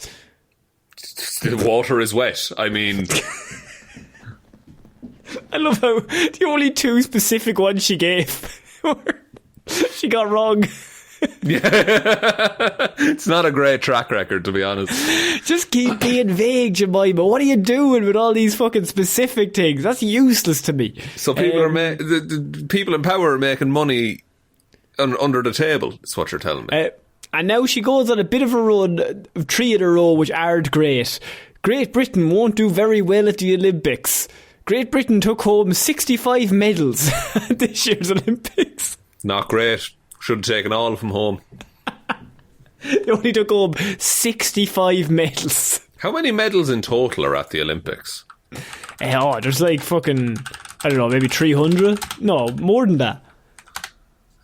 The water is wet. I mean... I love how the only two specific ones she gave she got wrong. Yeah, it's not a great track record, to be honest. Just keep being vague, Jemima. What are you doing with all these fucking specific things? That's useless to me. So people the people in power are making money under the table, is what you're telling me. And now she goes on a bit of a run of 3 in a row, which aren't great. Great Britain won't do very well at the Olympics. Great Britain took home 65 medals at this year's Olympics. Not great. Should have taken all of them home. They only took home 65 medals. How many medals in total are at the Olympics? There's like fucking, I don't know, maybe 300? No, more than that.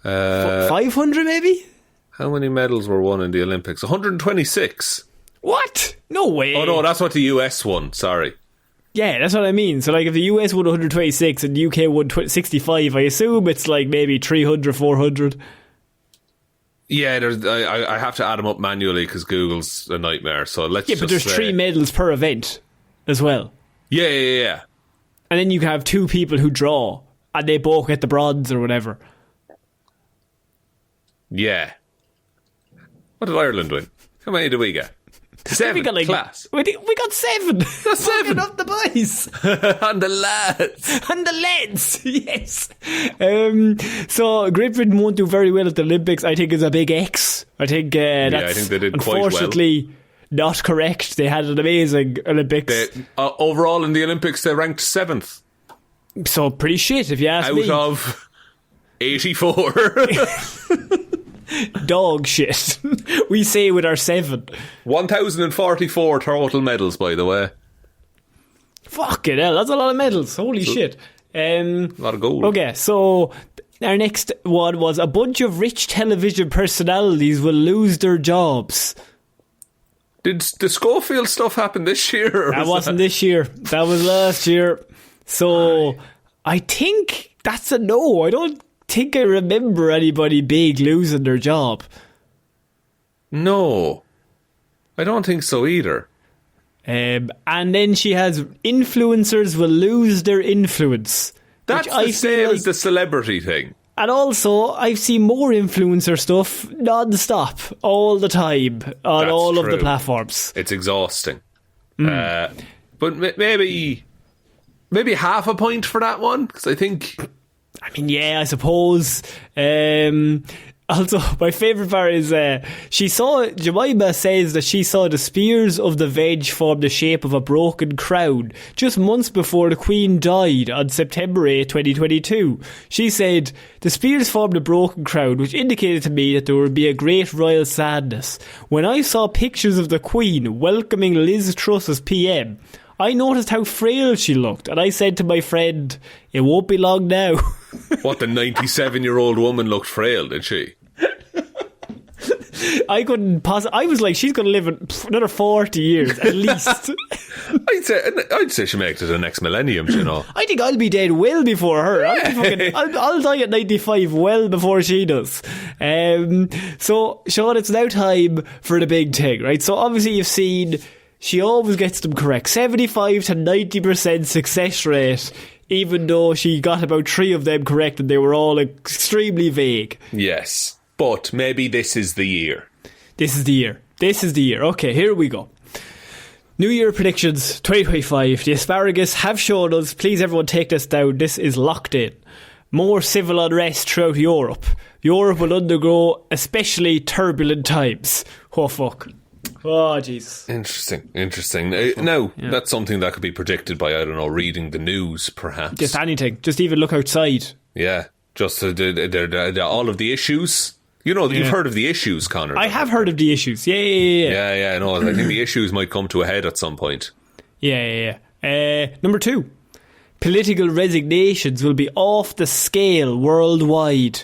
500 maybe? How many medals were won in the Olympics? 126. What? No way. Oh no, that's what the US won, sorry. Yeah, that's what I mean. So like if the US won 126 and the UK won 65, I assume it's like maybe 300, 400. Yeah, I have to add them up manually because Google's a nightmare. So let's but there's 3 medals per event as well. Yeah. And then you can have 2 people who draw and they both get the bronze or whatever. Yeah. What did Ireland win? How many did we get? 7. We got class. We got 7. That's 7 up the boys. And the lads. And the lads, yes. So Great Britain won't do very well at the Olympics. I think is a big X. I think that's I think they did quite well. Unfortunately not correct. They had an amazing Olympics. Overall in the Olympics they ranked 7th. So pretty shit if you ask me. Out of 84. Dog shit. We say with our 7. 1,044 total medals, by the way. Fucking hell, that's a lot of medals. Holy shit. A lot of gold. Okay, so our next one was a bunch of rich television personalities will lose their jobs. Did the Schofield stuff happen this year? That wasn't this year. That was last year. So I think that's a no. I don't think I remember anybody big losing their job. No, I don't think so either. And then she has influencers will lose their influence. That's the same as the celebrity thing. And also, I've seen more influencer stuff non-stop, all the time, on That's all true. of the platforms. It's exhausting. But maybe half a point for that one, because I think... I mean, yeah, I suppose. Also, my favourite part is Jemima says that she saw the spears of the veg form the shape of a broken crown just months before the Queen died on September 8, 2022. She said, the spears formed a broken crown, which indicated to me that there would be a great royal sadness. When I saw pictures of the Queen welcoming Liz Truss as PM, I noticed how frail she looked, and I said to my friend, it won't be long now. What, the 97-year-old woman looked frail, did she? I couldn't I was like, she's going to live another 40 years at least. I'd say she makes it the next millennium, you know. I think I'll be dead well before her. I'll die at 95 well before she does. So, Shaun, it's now time for the big thing, right? So obviously you've seen she always gets them correct. 75 to 90% success rate, even though she got about 3 of them correct and they were all extremely vague. Yes. But maybe this is the year. This is the year. Okay, here we go. New Year predictions 2025. The Asparagus have shown us. Please, everyone, take this down. This is locked in. More civil unrest throughout Europe. Europe will undergo especially turbulent times. Oh, fuck. Oh, Jesus. Interesting. Now, that's something that could be predicted by, I don't know, reading the news, perhaps. Just anything. Just even look outside. Yeah. Just all of the issues. You know, you've heard of the issues, Conor. I have heard of the issues. Yeah. No, I think the issues might come to a head at some point. Yeah. Number 2. Political resignations will be off the scale worldwide.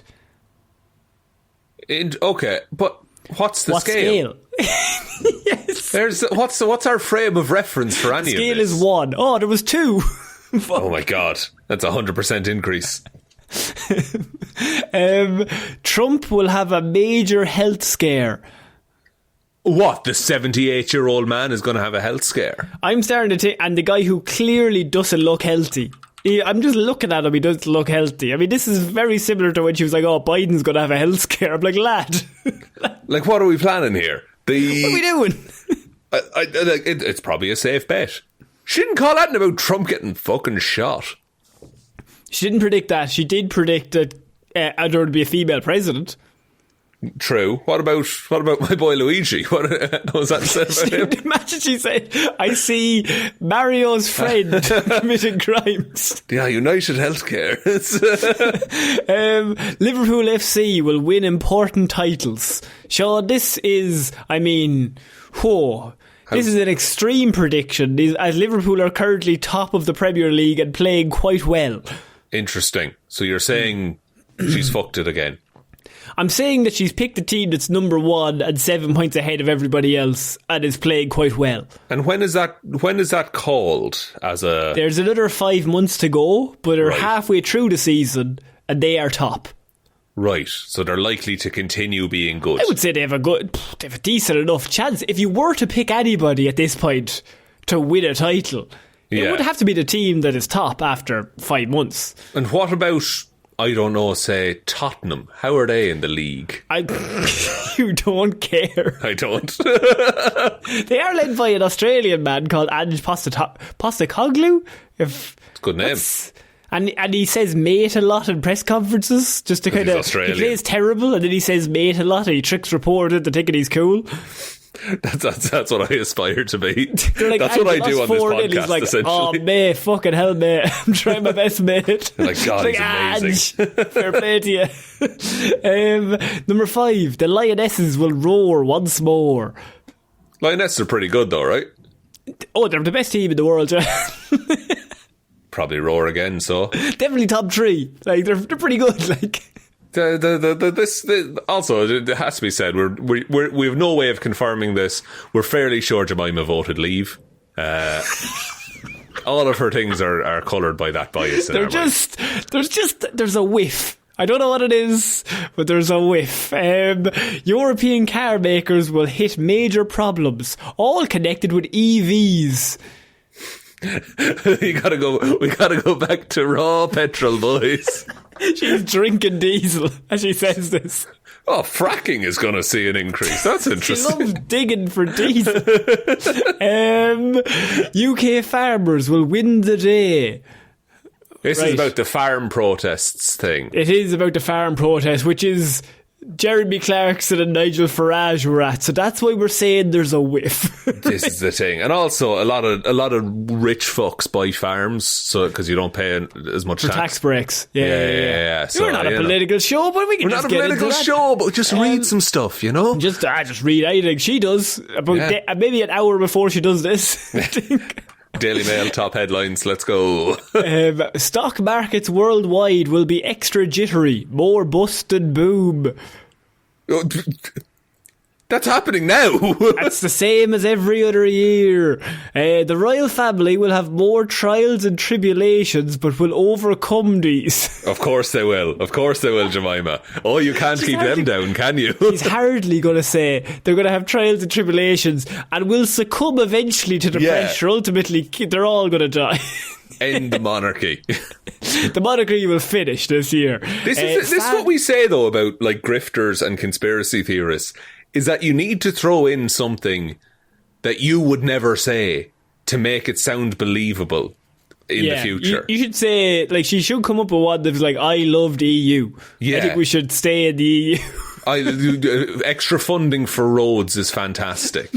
Okay, but what's the scale? Yes. What's our frame of reference for any of this? Scale is 1. Oh, there was 2. Oh my God, that's a 100% increase. Trump will have a major health scare. What? The 78-year-old man is going to have a health scare? I'm starting to take... And the guy who clearly doesn't look healthy. I'm just looking at him, he doesn't look healthy. I mean, this is very similar to when she was like, oh, Biden's going to have a health scare. I'm like, lad. Like, what are we planning here? What are we doing? It's probably a safe bet. She didn't call that about Trump getting fucking shot. She didn't predict that. She did predict that there would be a female president. True. What about my boy Luigi? What was that said about him? Imagine she said, I see Mario's friend committing crimes. Yeah, United Healthcare. Liverpool FC will win important titles. Shaun, this is, this is an extreme prediction, as Liverpool are currently top of the Premier League and playing quite well. Interesting. So you're saying she's fucked it again? I'm saying that she's picked a team that's number 1 and 7 points ahead of everybody else and is playing quite well. And when is that called as a... There's another 5 months to go, but they're halfway through the season and they are top. Right, so they're likely to continue being good. I would say they have a decent enough chance. If you were to pick anybody at this point to win a title, it would have to be the team that is top after 5 months. And what about... I don't know, say Tottenham. How are they in the league? You don't care. I don't. They are led by an Australian man called Ange Postecoglou. It's a good name. And he says mate a lot in press conferences, just to kind of... He plays terrible and then he says mate a lot and he tricks reporters into thinking he's cool. That's what I aspire to be. Like, that's what I do on this podcast, he's like, essentially. Oh, mate, fucking hell, mate. I'm trying my best, mate. Like, God, he's amazing. Fair play to you. Number 5, the Lionesses will roar once more. Lionesses are pretty good, though, right? Oh, they're the best team in the world, Probably roar again, so. Definitely top 3. Like, they're pretty good, like... Also, it has to be said, we have no way of confirming this. We're fairly sure Jemima voted leave. All of her things are coloured by that bias. There's a whiff. I don't know what it is, but there's a whiff. European car makers will hit major problems, all connected with EVs. We gotta go back to raw petrol, boys. She's drinking diesel as she says this. Oh, fracking is going to see an increase. That's interesting. She loves digging for diesel. UK farmers will win the day. This is about the farm protests thing. It is about the farm protests, which is Jeremy Clarkson and Nigel Farage were at. So that's why we're saying there's a whiff. This is the thing. And also a lot of rich fucks buy farms so because you don't pay as much tax breaks. Yeah. So, we're not a political show, but we can just get into that. We're not a political show, but just read some stuff, you know? Just read anything she does. Maybe an hour before she does this. I think. Daily Mail top headlines, let's go. Stock markets worldwide will be extra jittery, more bust and boom. That's happening now. That's the same as every other year. The royal family will have more trials and tribulations, but will overcome these. Of course they will, Jemima. Oh, you can't keep them down, can you? He's hardly going to say they're going to have trials and tribulations and will succumb eventually to the pressure. Ultimately, they're all going to die. End the monarchy. The monarchy will finish this year. This is what we say, though, about like grifters and conspiracy theorists, is that you need to throw in something that you would never say to make it sound believable in the future. You should say, like, she should come up with one that's like, I love the EU. Yeah. I think we should stay in the EU. Extra funding for roads is fantastic.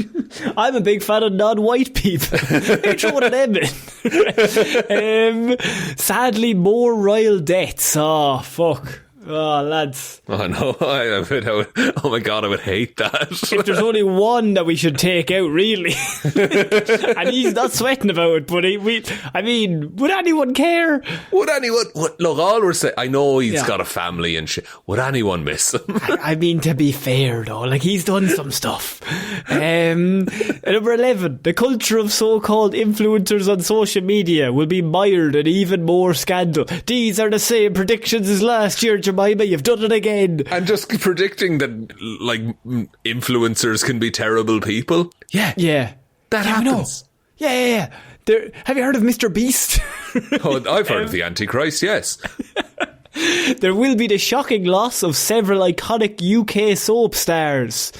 I'm a big fan of non-white people. Maybe throw one of them in. Sadly, more royal deaths. Oh, fuck. Oh, lads. Oh, no. Oh, my God, I would hate that. If there's only one that we should take out, really. And he's not sweating about it, but would anyone care? Would anyone... Look, all we're saying... I know he's got a family and shit. Would anyone miss him? I mean, to be fair, though, like, he's done some stuff. Number 11. The culture of so-called influencers on social media will be mired in even more scandal. These are the same predictions as last year, Jemima. You've done it again. And just predicting that, like, influencers can be terrible people. Yeah. That happens. Yeah. Have you heard of Mr. Beast? Oh, I've heard of the Antichrist, yes. There will be the shocking loss of several iconic UK soap stars.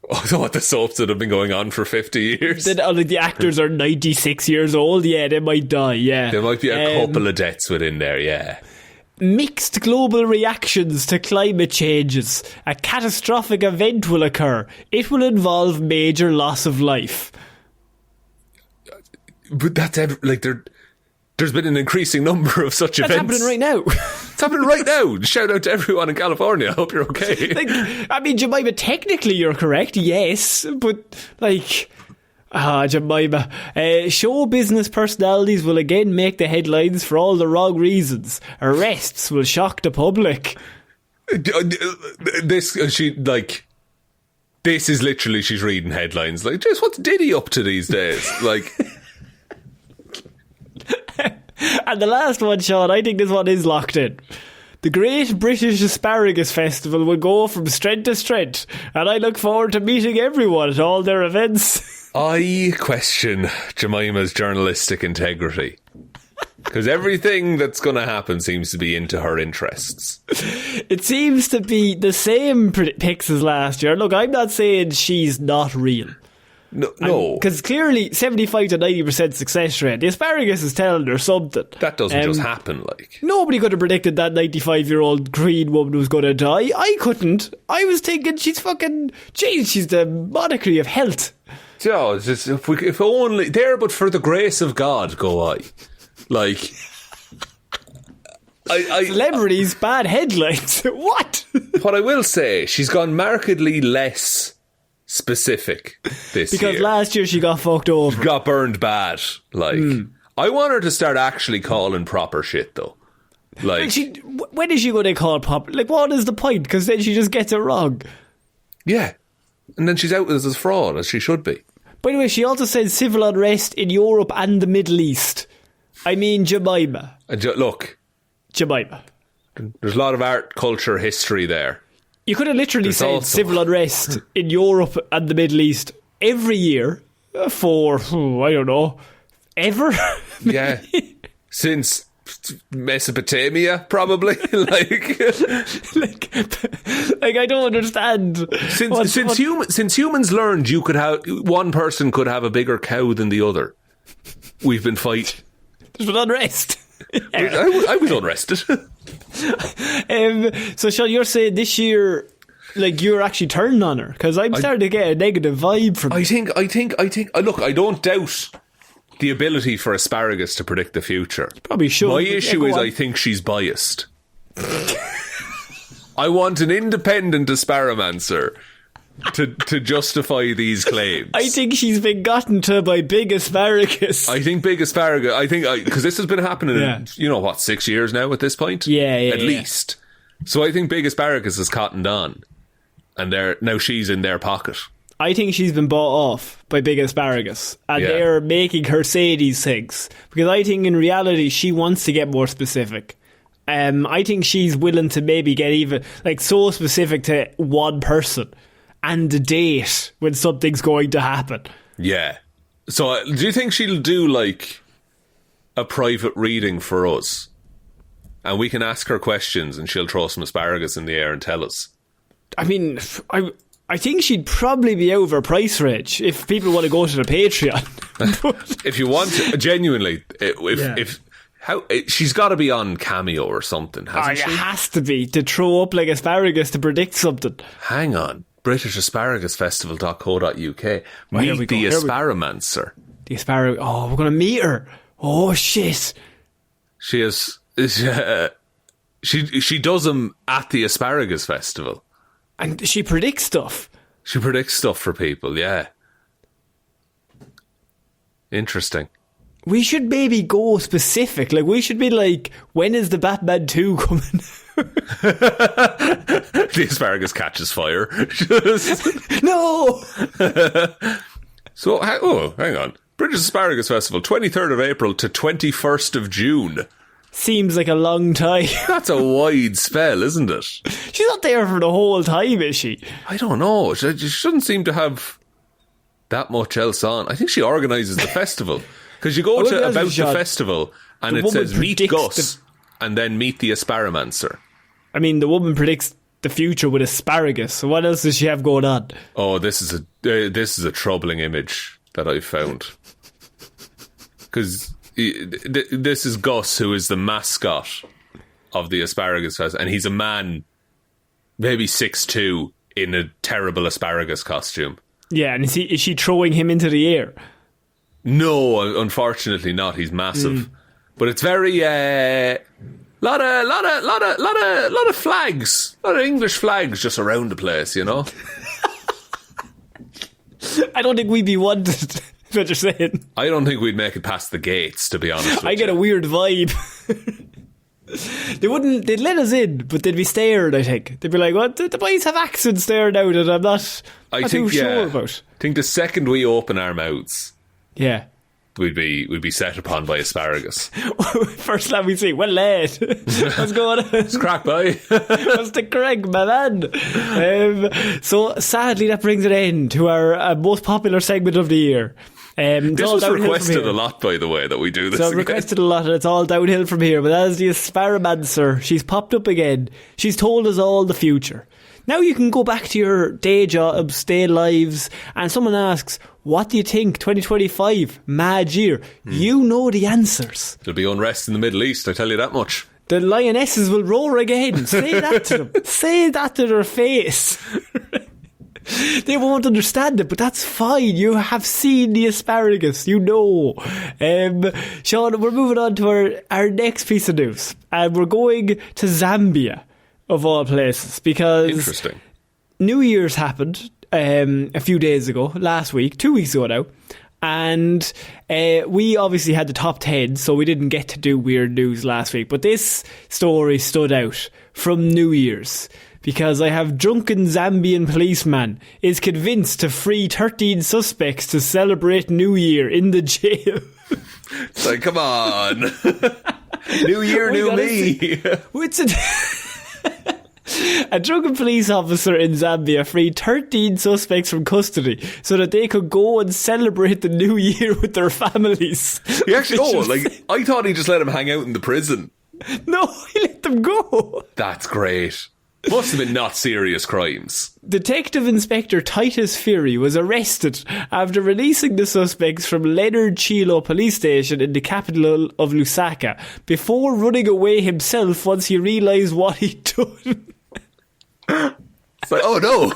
Oh, what, the soaps that have been going on for 50 years? The actors are 96 years old. Yeah, they might die, yeah. There might be a couple of deaths within there, yeah. Mixed global reactions to climate changes. A catastrophic event will occur. It will involve major loss of life. But that's... There's been an increasing number of such events. That's happening right now. It's happening right now. Shout out to everyone in California. I hope you're okay. Jemima, technically you're correct, yes. But, Jemima. Show business personalities will again make the headlines for all the wrong reasons. Arrests will shock the public. This is literally, she's reading headlines. Like, just what's Diddy up to these days? Like... And the last one, Shaun, I think this one is locked in. The Great British Asparagus Festival will go from strength to strength, and I look forward to meeting everyone at all their events. I question Jemima's journalistic integrity. Because everything that's going to happen seems to be into her interests. It seems to be the same picks as last year. Look, I'm not saying she's not real. No. Because clearly 75 to 90% success rate. The asparagus is telling her something. That doesn't just happen, like. Nobody could have predicted that 95-year-old Green woman was going to die. I couldn't. I was thinking she's the monarchy of health. So, it's just, if only, there but for the grace of God, go I. Like... Celebrities, bad headlines. What? What I will say, she's gone markedly less... specific this year. Because last year she got fucked over. She got burned bad. Like, I want her to start actually calling proper shit, though. Like, when is she going to call proper? Like, what is the point? Because then she just gets it wrong. Yeah. And then she's out as a fraud, as she should be. By the way, she also said civil unrest in Europe and the Middle East. I mean, Jemima. Look. Jemima. There's a lot of art, culture, history there. You could have literally said civil unrest in Europe and the Middle East every year for, I don't know, ever? Yeah. Since Mesopotamia, probably. like I don't understand. Since humans learned you could have... one person could have a bigger cow than the other, we've been fighting. There's been unrest. I was unrested. So Shaun, you're saying this year, like, you're actually turning on her? Because I'm starting to get a negative vibe from I think look, I don't doubt the ability for Asparagus to predict the future. Probably should. My issue is I think she's biased. I want an independent Asparamancer to justify these claims. I think she's been gotten to by Big Asparagus. I think Big Asparagus, because this has been happening in, 6 years now at this point? Yeah. At least. So I think Big Asparagus has cottoned on, and now she's in their pocket. I think she's been bought off by Big Asparagus, and they're making her say these things. Because I think in reality she wants to get more specific. I think she's willing to maybe get even, so specific to one person and the date when something's going to happen. Yeah. So do you think she'll do a private reading for us, and we can ask her questions and she'll throw some asparagus in the air and tell us? I mean, I think she'd probably be out of her price range if people want to go to the Patreon. If you want to, genuinely, she's got to be on Cameo or something, hasn't she? It has to be, to throw up like asparagus to predict something. Hang on. BritishAsparagusFestival.co.uk. Meet the Asparamancer. The Asparagus. Oh, we're going to meet her. Oh, shit. She is... She does them at the Asparagus Festival. And she predicts stuff. She predicts stuff for people, yeah. Interesting. We should maybe go specific. Like, we should be like, when is the Batman 2 coming? The asparagus catches fire. No! So, hang on. British Asparagus Festival, 23rd of April to 21st of June. Seems like a long time. That's a wide spell, isn't it? She's not there for the whole time, is she? I don't know. She shouldn't seem to have that much else on. I think she organises the festival. Because you go to about the festival and it says meet Gus and then meet the Asparamancer. I mean, the woman predicts the future with asparagus. So what else does she have going on? Oh, this is a troubling image that I've found. Because this is Gus, who is the mascot of the Asparagus Fest, and he's a man, maybe 6'2", in a terrible asparagus costume. Yeah, and is she throwing him into the air? No, unfortunately not. He's massive, but it's very lot of flags, lot of English flags just around the place. You know. I don't think we'd be wanted. What you're saying? I don't think we'd make it past the gates, to be honest with you. I get a weird vibe. They'd let us in, but they'd be stared, I think. They'd be like, what? The boys have accents there now that I'm not too sure about. I think the second we open our mouths, yeah, we'd be set upon by asparagus. First lad we see, well lad, what's going on? It's crack, boy. What's the crack, my man? So sadly that brings an end to our most popular segment of the year. This was requested a lot, by the way, that we do this. So requested a lot, and it's all downhill from here. But as the Asparamancer, she's popped up again. She's told us all the future. Now you can go back to your day jobs, day lives, and someone asks, what do you think 2025? Mad year. You know the answers. There'll be unrest in the Middle East, I tell you that much. The lionesses will roar again. Say that to them. Say that to their face. They won't understand it, but that's fine. You have seen the asparagus, you know. Shaun, we're moving on to our next piece of news, and we're going to Zambia, of all places, because interesting. New Year's happened a few days ago, last week, 2 weeks ago now, and we obviously had the top 10, so we didn't get to do weird news last week, but this story stood out from New Year's. Because I have drunken Zambian policeman is convinced to free 13 suspects to celebrate New Year in the jail. It's like, come on. New Year, new me. A drunken police officer in Zambia freed 13 suspects from custody so that they could go and celebrate the New Year with their families. He actually, I thought he just let him hang out in the prison. No, he let them go. That's great. Must have been not serious crimes. Detective Inspector Titus Fury was arrested after releasing the suspects from Leonard Chilo police station in the capital of Lusaka before running away himself once he realised what he'd done. It's like, oh no.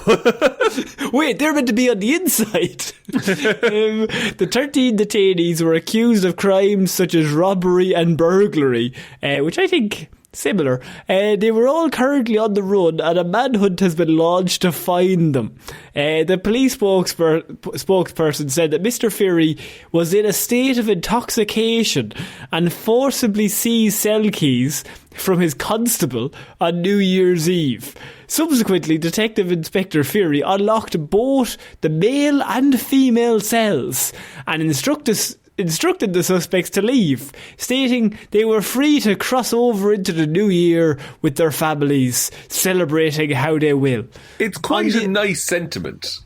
Wait, they're meant to be on the inside. The 13 detainees were accused of crimes such as robbery and burglary, which I think... similar. They were all currently on the run and a manhunt has been launched to find them. The police spokesperson said that Mr. Fury was in a state of intoxication and forcibly seized cell keys from his constable on New Year's Eve. Subsequently, Detective Inspector Fury unlocked both the male and female cells and instructed the suspects to leave, stating they were free to cross over into the new year with their families, celebrating how they will. It's quite a nice sentiment.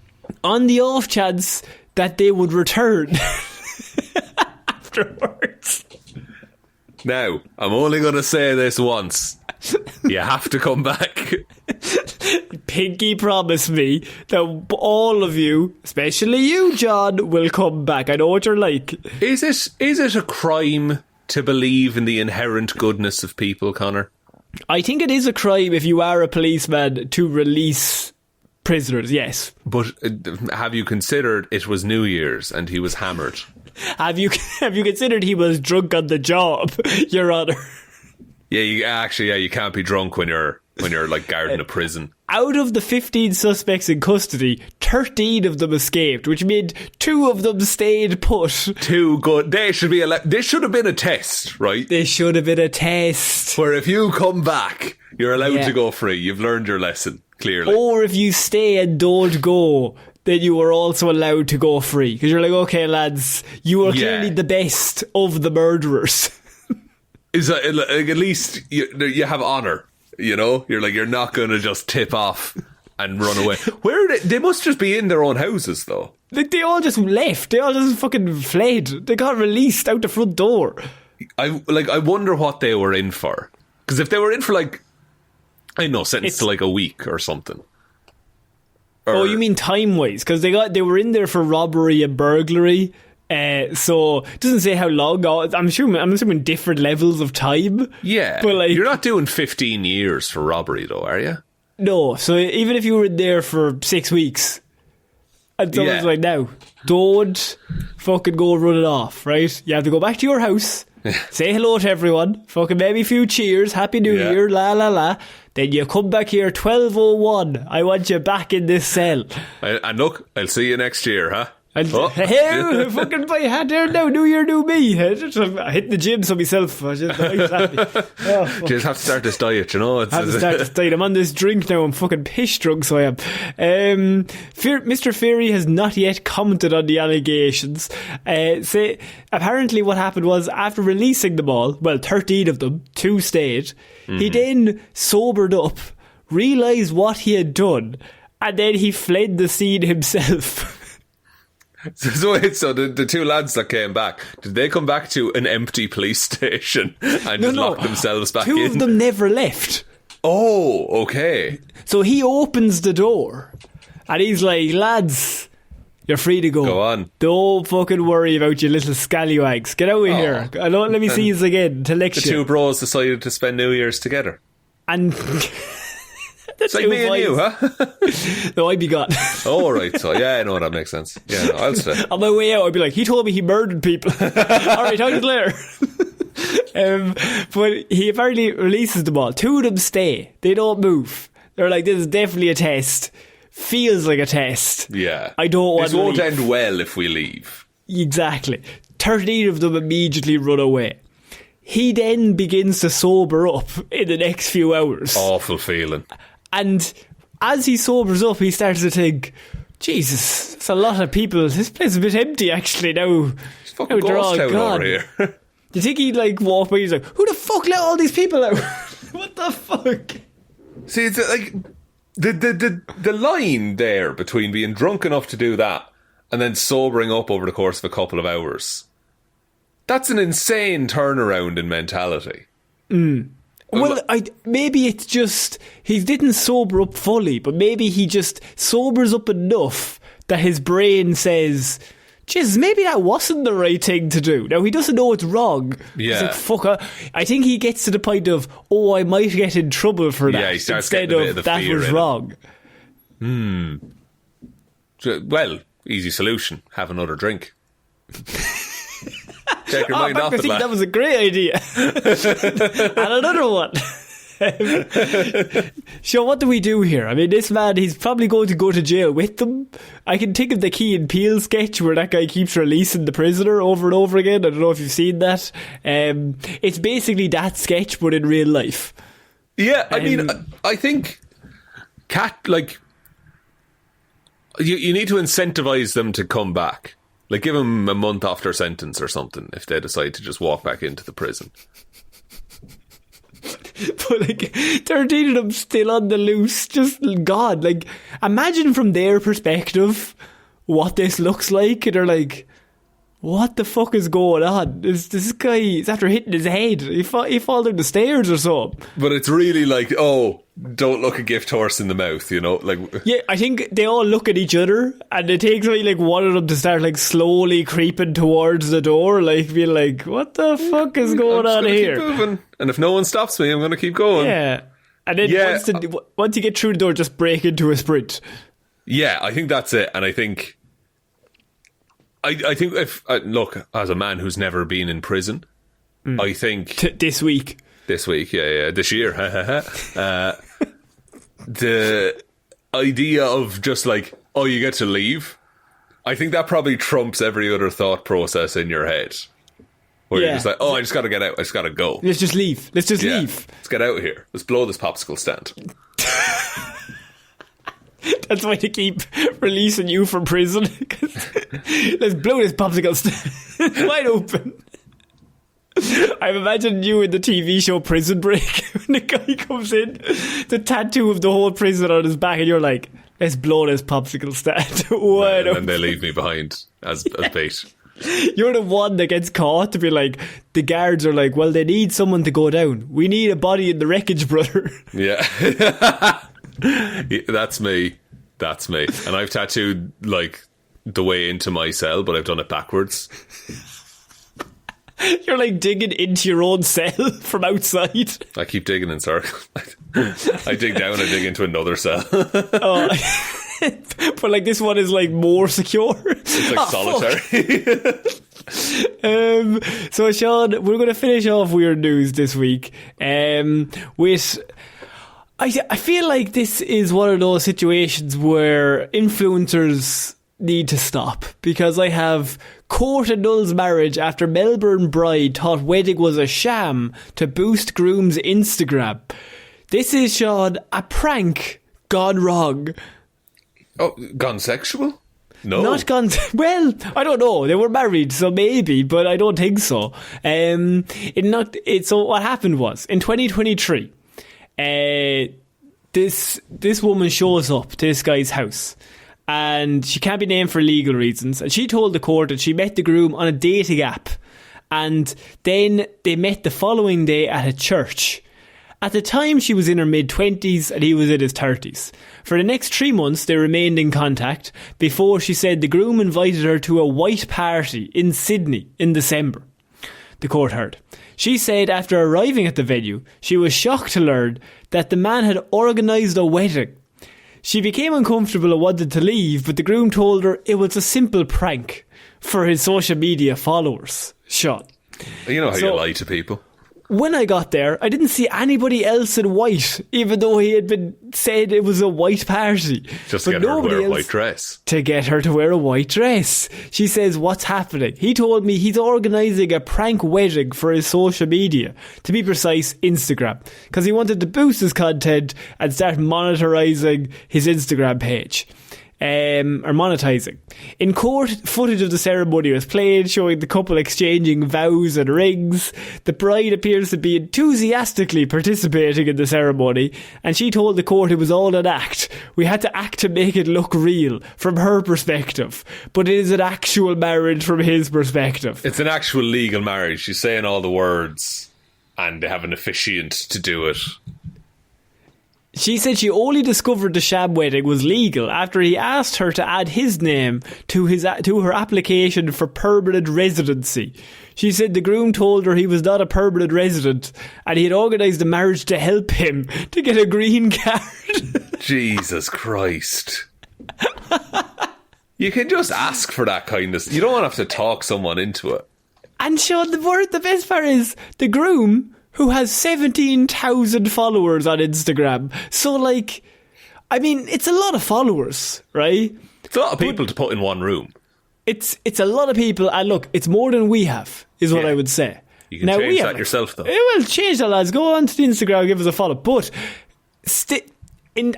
On the off chance that they would return afterwards. Now, I'm only going to say this once. You have to come back. Pinky promise me that all of you, especially you, John, will come back. I know what you're like. Is it a crime to believe in the inherent goodness of people, Connor? I think it is a crime if you are a policeman to release prisoners, yes. But have you considered it was New Year's and he was hammered? Have you considered he was drunk on the job, Your Honour? Yeah, you can't be drunk when you're like guarding a prison. Out of the 15 suspects in custody, 13 of them escaped, which meant 2 of them stayed put. 2 good. They should have been a test, right? They should have been a test. Where if you come back, you're allowed to go free. You've learned your lesson, clearly. Or if you stay and don't go, then you are also allowed to go free. Because you're like, okay, lads, you are clearly the best of the murderers. Is that, like, at least you have honour, you know? You're not going to just tip off and run away. Where are they must just be in their own houses, though. Like, they all just left. They all just fucking fled. They got released out the front door. I wonder what they were in for. Because if they were in for, like, I don't know, sentenced to like a week or something. You mean time-wise? Because they were in there for robbery and burglary. So it doesn't say how long. I'm assuming different levels of time. Yeah, but like, you're not doing 15 years for robbery, though, are you? No. So even if you were in there for 6 weeks, and someone's like, "Now, don't fucking go running off, right? You have to go back to your house, say hello to everyone, fucking maybe a few cheers, Happy New Year, la la la. Then you come back here 12:01. I want you back in this cell. And look, I'll see you next year, huh?" Hey, fucking my hat there now, New Year, new me. I hit the gym so myself. I was just happy. Just have to start this diet, you know. I have to start this diet. I'm on this drink now. I'm fucking piss drunk, so I am. Mr. Ferry has not yet commented on the allegations. Apparently what happened was, after releasing them all, well, 13 of them, 2 stayed, he then sobered up, realised what he had done, and then he fled the scene himself. So the 2 lads that came back, did they come back to an empty police station and just lock themselves back in? 2 of them never left. Oh, okay. So he opens the door and he's like, lads, you're free to go. Go on. Don't fucking worry about your little scallywags. Get out of here. I don't let me see you again till next year. The 2 bros decided to spend New Year's together. And... It's like me and you, huh? No, I'd be gone. Oh, right. So, yeah, I know that makes sense. Yeah, no, I'll stay. On my way out, I'd be like, he told me he murdered people. All right, talk to you later. But he apparently releases them all. 2 of them stay. They don't move. They're like, this is definitely a test. Feels like a test. Yeah. I don't want to leave. This won't end well if we leave. Exactly. 13 of them immediately run away. He then begins to sober up in the next few hours. Awful feeling. And as he sobers up, he starts to think, Jesus, it's a lot of people. This place is a bit empty, actually, now. It's fucking ghost town over here. Do you think he'd, like, walk by? He's like, who the fuck let all these people out? What the fuck? See, it's like, the line there between being drunk enough to do that and then sobering up over the course of a couple of hours, that's an insane turnaround in mentality. Well, maybe it's just he didn't sober up fully, but maybe he just sobers up enough that his brain says, "Jeez, maybe that wasn't the right thing to do." Now he doesn't know it's wrong. Yeah, he's like, fuck. I think he gets to the point of, I might get in trouble for that. Yeah, he starts instead getting a bit of the that fear was wrong. Well, easy solution: have another drink. Take your mind off I the think back. that was a great idea. And another one. So what do we do here? I mean, this man, he's probably going to go to jail with them. I can think of the Key and Peele sketch where that guy keeps releasing the prisoner over and over again. I don't know if you've seen that. It's basically that sketch, but in real life. Yeah, I mean, I think you need to incentivize them to come back. Like, give them a month off their sentence or something if they decide to just walk back into the prison. But, like, 13 of them still on the loose. Just, God, like, imagine from their perspective what this looks like. And they're like, what the fuck is going on? This guy is after hitting his head. He fall down the stairs or something. But it's really like, don't look a gift horse in the mouth, you know? Like, yeah, I think they all look at each other, and it takes me like one of them to start like slowly creeping towards the door, like being like, what the fuck is going on here? Keep moving. And if no one stops me, I'm going to keep going. Yeah. And then once you get through the door, just break into a sprint. Yeah, I think that's it. And I think if look, as a man who's never been in prison, I think this week. This week, yeah, this year. The idea of just like, oh, you get to leave, I think that probably trumps every other thought process in your head. Where you're just like, oh, I just got to get out. I just got to go. Let's just leave. Let's leave. Let's get out of here. Let's blow this popsicle stand. That's why they keep releasing you from prison. Let's blow this popsicle stand wide open. I'm imagining you in the TV show Prison Break when the guy comes in, the tattoo of the whole prison on his back, and you're like, let's blow this popsicle stand wide open. And they leave me behind as bait. You're the one that gets caught to be like, the guards are like, well, they need someone to go down. We need a body in the wreckage, brother. Yeah. Yeah, that's me. And I've tattooed like the way into my cell, but I've done it backwards. You're like digging into your own cell from outside. I keep digging in circles. I dig down, I dig into another cell. Oh. But like this one is like more secure. It's like solitary. So Shaun, we're going to finish off weird news this week with... I feel like this is one of those situations where influencers need to stop, because I have court annuls marriage after Melbourne bride thought wedding was a sham to boost groom's Instagram. This is, Shaun, a prank gone wrong. Oh, gone sexual? No. Not gone... Well, I don't know. They were married, so maybe, but I don't think so. So what happened was, in 2023... this woman shows up to this guy's house, and she can't be named for legal reasons, and she told the court that she met the groom on a dating app, and then they met the following day at a church. At the time, she was in her mid-20s and he was in his 30s. For the next 3 months, they remained in contact before she said the groom invited her to a white party in Sydney in December. The court heard. She said after arriving at the venue, she was shocked to learn that the man had organised a wedding. She became uncomfortable and wanted to leave, but the groom told her it was a simple prank for his social media followers. Shaun. You know how you lie to people. When I got there, I didn't see anybody else in white, even though he had been said it was a white party. Just to get her to wear a white dress. To get her to wear a white dress. She says, what's happening? He told me he's organising a prank wedding for his social media. To be precise, Instagram. Because he wanted to boost his content and start monetarising his Instagram page. Or monetising. In court, footage of the ceremony was played, showing the couple exchanging vows and rings. The bride appears to be enthusiastically participating in the ceremony, and she told the court it was all an act. We had to act to make it look real, from her perspective. But it is an actual marriage from his perspective. It's an actual legal marriage. She's saying all the words, and they have an officiant to do it. She said she only discovered the sham wedding was legal after he asked her to add his name to her application for permanent residency. She said the groom told her he was not a permanent resident and he had organised the marriage to help him to get a green card. Jesus Christ. You can just ask for that kindness. You don't have to talk someone into it. And Shaun, the best part is the groom, who has 17,000 followers on Instagram. So, like, I mean, it's a lot of followers, right? It's a lot of people to put in one room. It's a lot of people, and look, it's more than we have, is what I would say. You can change that yourself, though. Well, change that, lads. Go on to the Instagram, give us a follow. But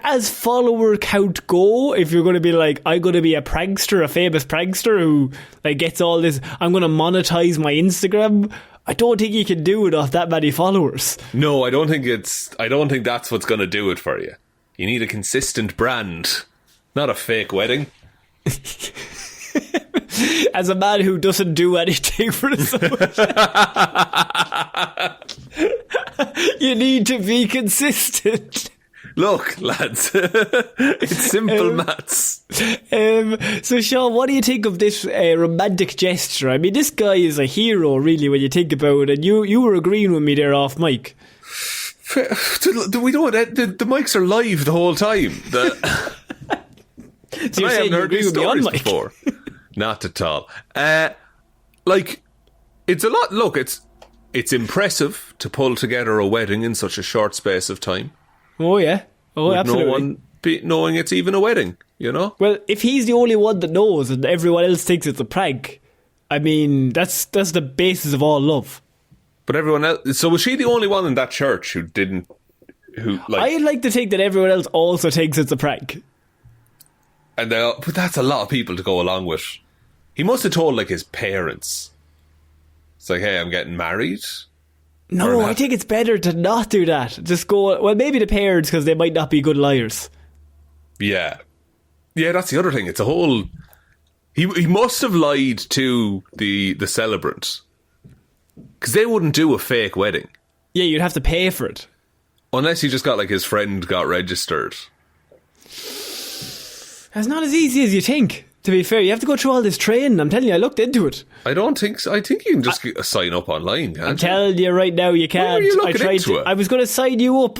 as follower count go, if you're going to be like, I'm going to be a prankster, a famous prankster who like gets all this, I'm going to monetize my Instagram, I don't think you can do it off that many followers. No, I don't think that's what's going to do it for you. You need a consistent brand, not a fake wedding. As a man who doesn't do anything for the social, you need to be consistent. Look, lads, it's simple maths. So, Shaun, what do you think of this romantic gesture? I mean, this guy is a hero, really, when you think about it. And you were agreeing with me there off mic. We don't. The mics are live the whole time. So you're saying you agree with me on mic? Before. Not at all. Like, it's a lot. Look, it's impressive to pull together a wedding in such a short space of time. Oh, yeah. Oh, with absolutely. no one knowing it's even a wedding, you know? Well, if he's the only one that knows and everyone else thinks it's a prank, I mean, that's the basis of all love. But everyone else... So was she the only one in that church who didn't... I'd like to think that everyone else also thinks it's a prank. But that's a lot of people to go along with. He must have told, like, his parents. It's like, hey, I'm getting married. No, I think it's better to not do that. Just go... Well, maybe the parents, because they might not be good liars. Yeah. Yeah, that's the other thing. It's a whole... He must have lied to the celebrant. Because they wouldn't do a fake wedding. Yeah, you'd have to pay for it. Unless he just got, like, his friend got registered. That's not as easy as you think, to be fair. You have to go through all this training. I'm telling you, I looked into it. I don't think so. I think you can just sign up online, can't I'm telling you right now, you can't. Why are you looking into it? I was going to sign you up.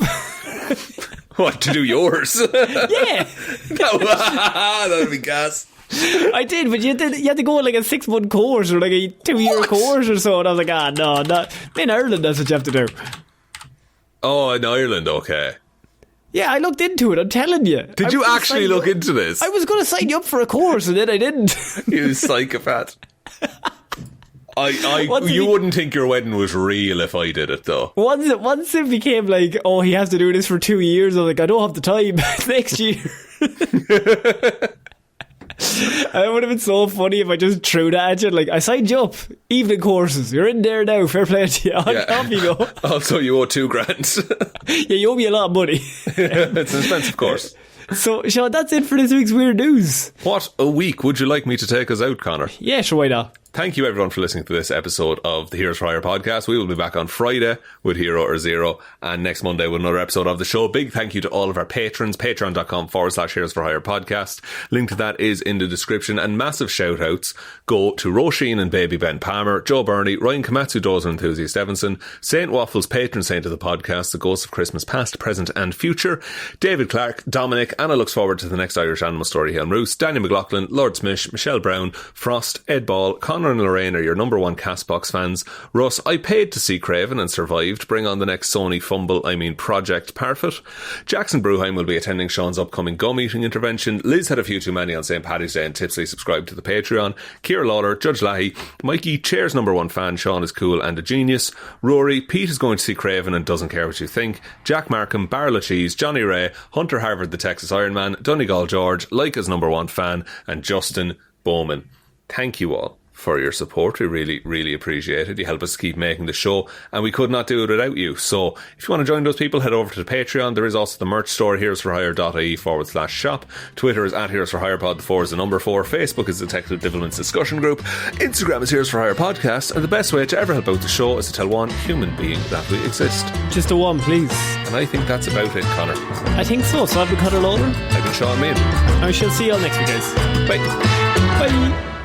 What, to do yours? Yeah. That would be gas. I did, but you had to go on like a 6-month course or like a 2-year course or so, and I was like, no, not in Ireland. That's what you have to do. Oh, in Ireland, okay. Yeah, I looked into it. I'm telling you. Did you actually look into this? I was going to sign you up for a course, and then I didn't. You psychopath. You wouldn't think your wedding was real if I did it, though. Once it became like, oh, he has to do this for 2 years, I was like, I don't have the time. Next year. It would have been so funny if I just threw that at you. Like, I signed you up. Evening courses. You're in there now. Fair play to you. Off you go. Also, you owe $2,000. Yeah, you owe me a lot of money. It's an expensive course. So, Shaun, that's it for this week's Weird News. What a week. Would you like me to take us out, Connor? Yeah, sure, why not? Thank you everyone for listening to this episode of the Heroes for Hire podcast. We will be back on Friday with Hero or Zero, and next Monday with another episode of the show. Big thank you to all of our patrons, patreon.com/Heroes for Hire podcast. Link to that is in the description, and massive shout outs go to Róisín and Baby Ben Palmer, Joe Burney, Ryan Komatsu, Dozer, Enthusiast Evanson, Saint Waffles, patron saint of the podcast, the ghosts of Christmas past, present and future, David Clarke, Dominic, and I looks forward to the next Irish animal story, Hjelmroos, Danny McLaughlin, Lordsmish, Michelle Browne, Frost, Ed Ball, Conor and Lorraine are your number one Castbox fans. Russ I paid to see Kraven and survived. Bring on the next Sony fumble, Project Parfitt. Jackson Brueheim will be attending Shaun's upcoming gum eating intervention. Liz had a few too many on St. Paddy's Day and tipsily subscribed to the Patreon. Ciara Lawler, Judge Leahy, Mikeychairsnumber1fan Shaun is cool and a genius. Róisín, Pete is going to see Kraven and doesn't care what you think. Jack Markham, BarreloCheez, Johnny Ray, Hunter Havard the Texas Ironman, Donegal George, Leica's number one fan, and Justin Bowman. Thank you all for your support. We really, really appreciate it. You help us keep making the show, and we could not do it without you. So if you want to join those people, head over to the Patreon. There is also the merch store, heroesforhire.ie/shop. Twitter is at Heroes for Hire Pod, the 4 is the number 4. Facebook is Detective Divilment's discussion group. Instagram is Heroes for Hire Podcast, and the best way to ever help out the show is to tell one human being that we exist. Just a one, please. And I think that's about it, Connor. I think so. So I've been Conor Lorraine. I've been Shaun Meighan. I shall see you all next week, guys. Bye. Bye.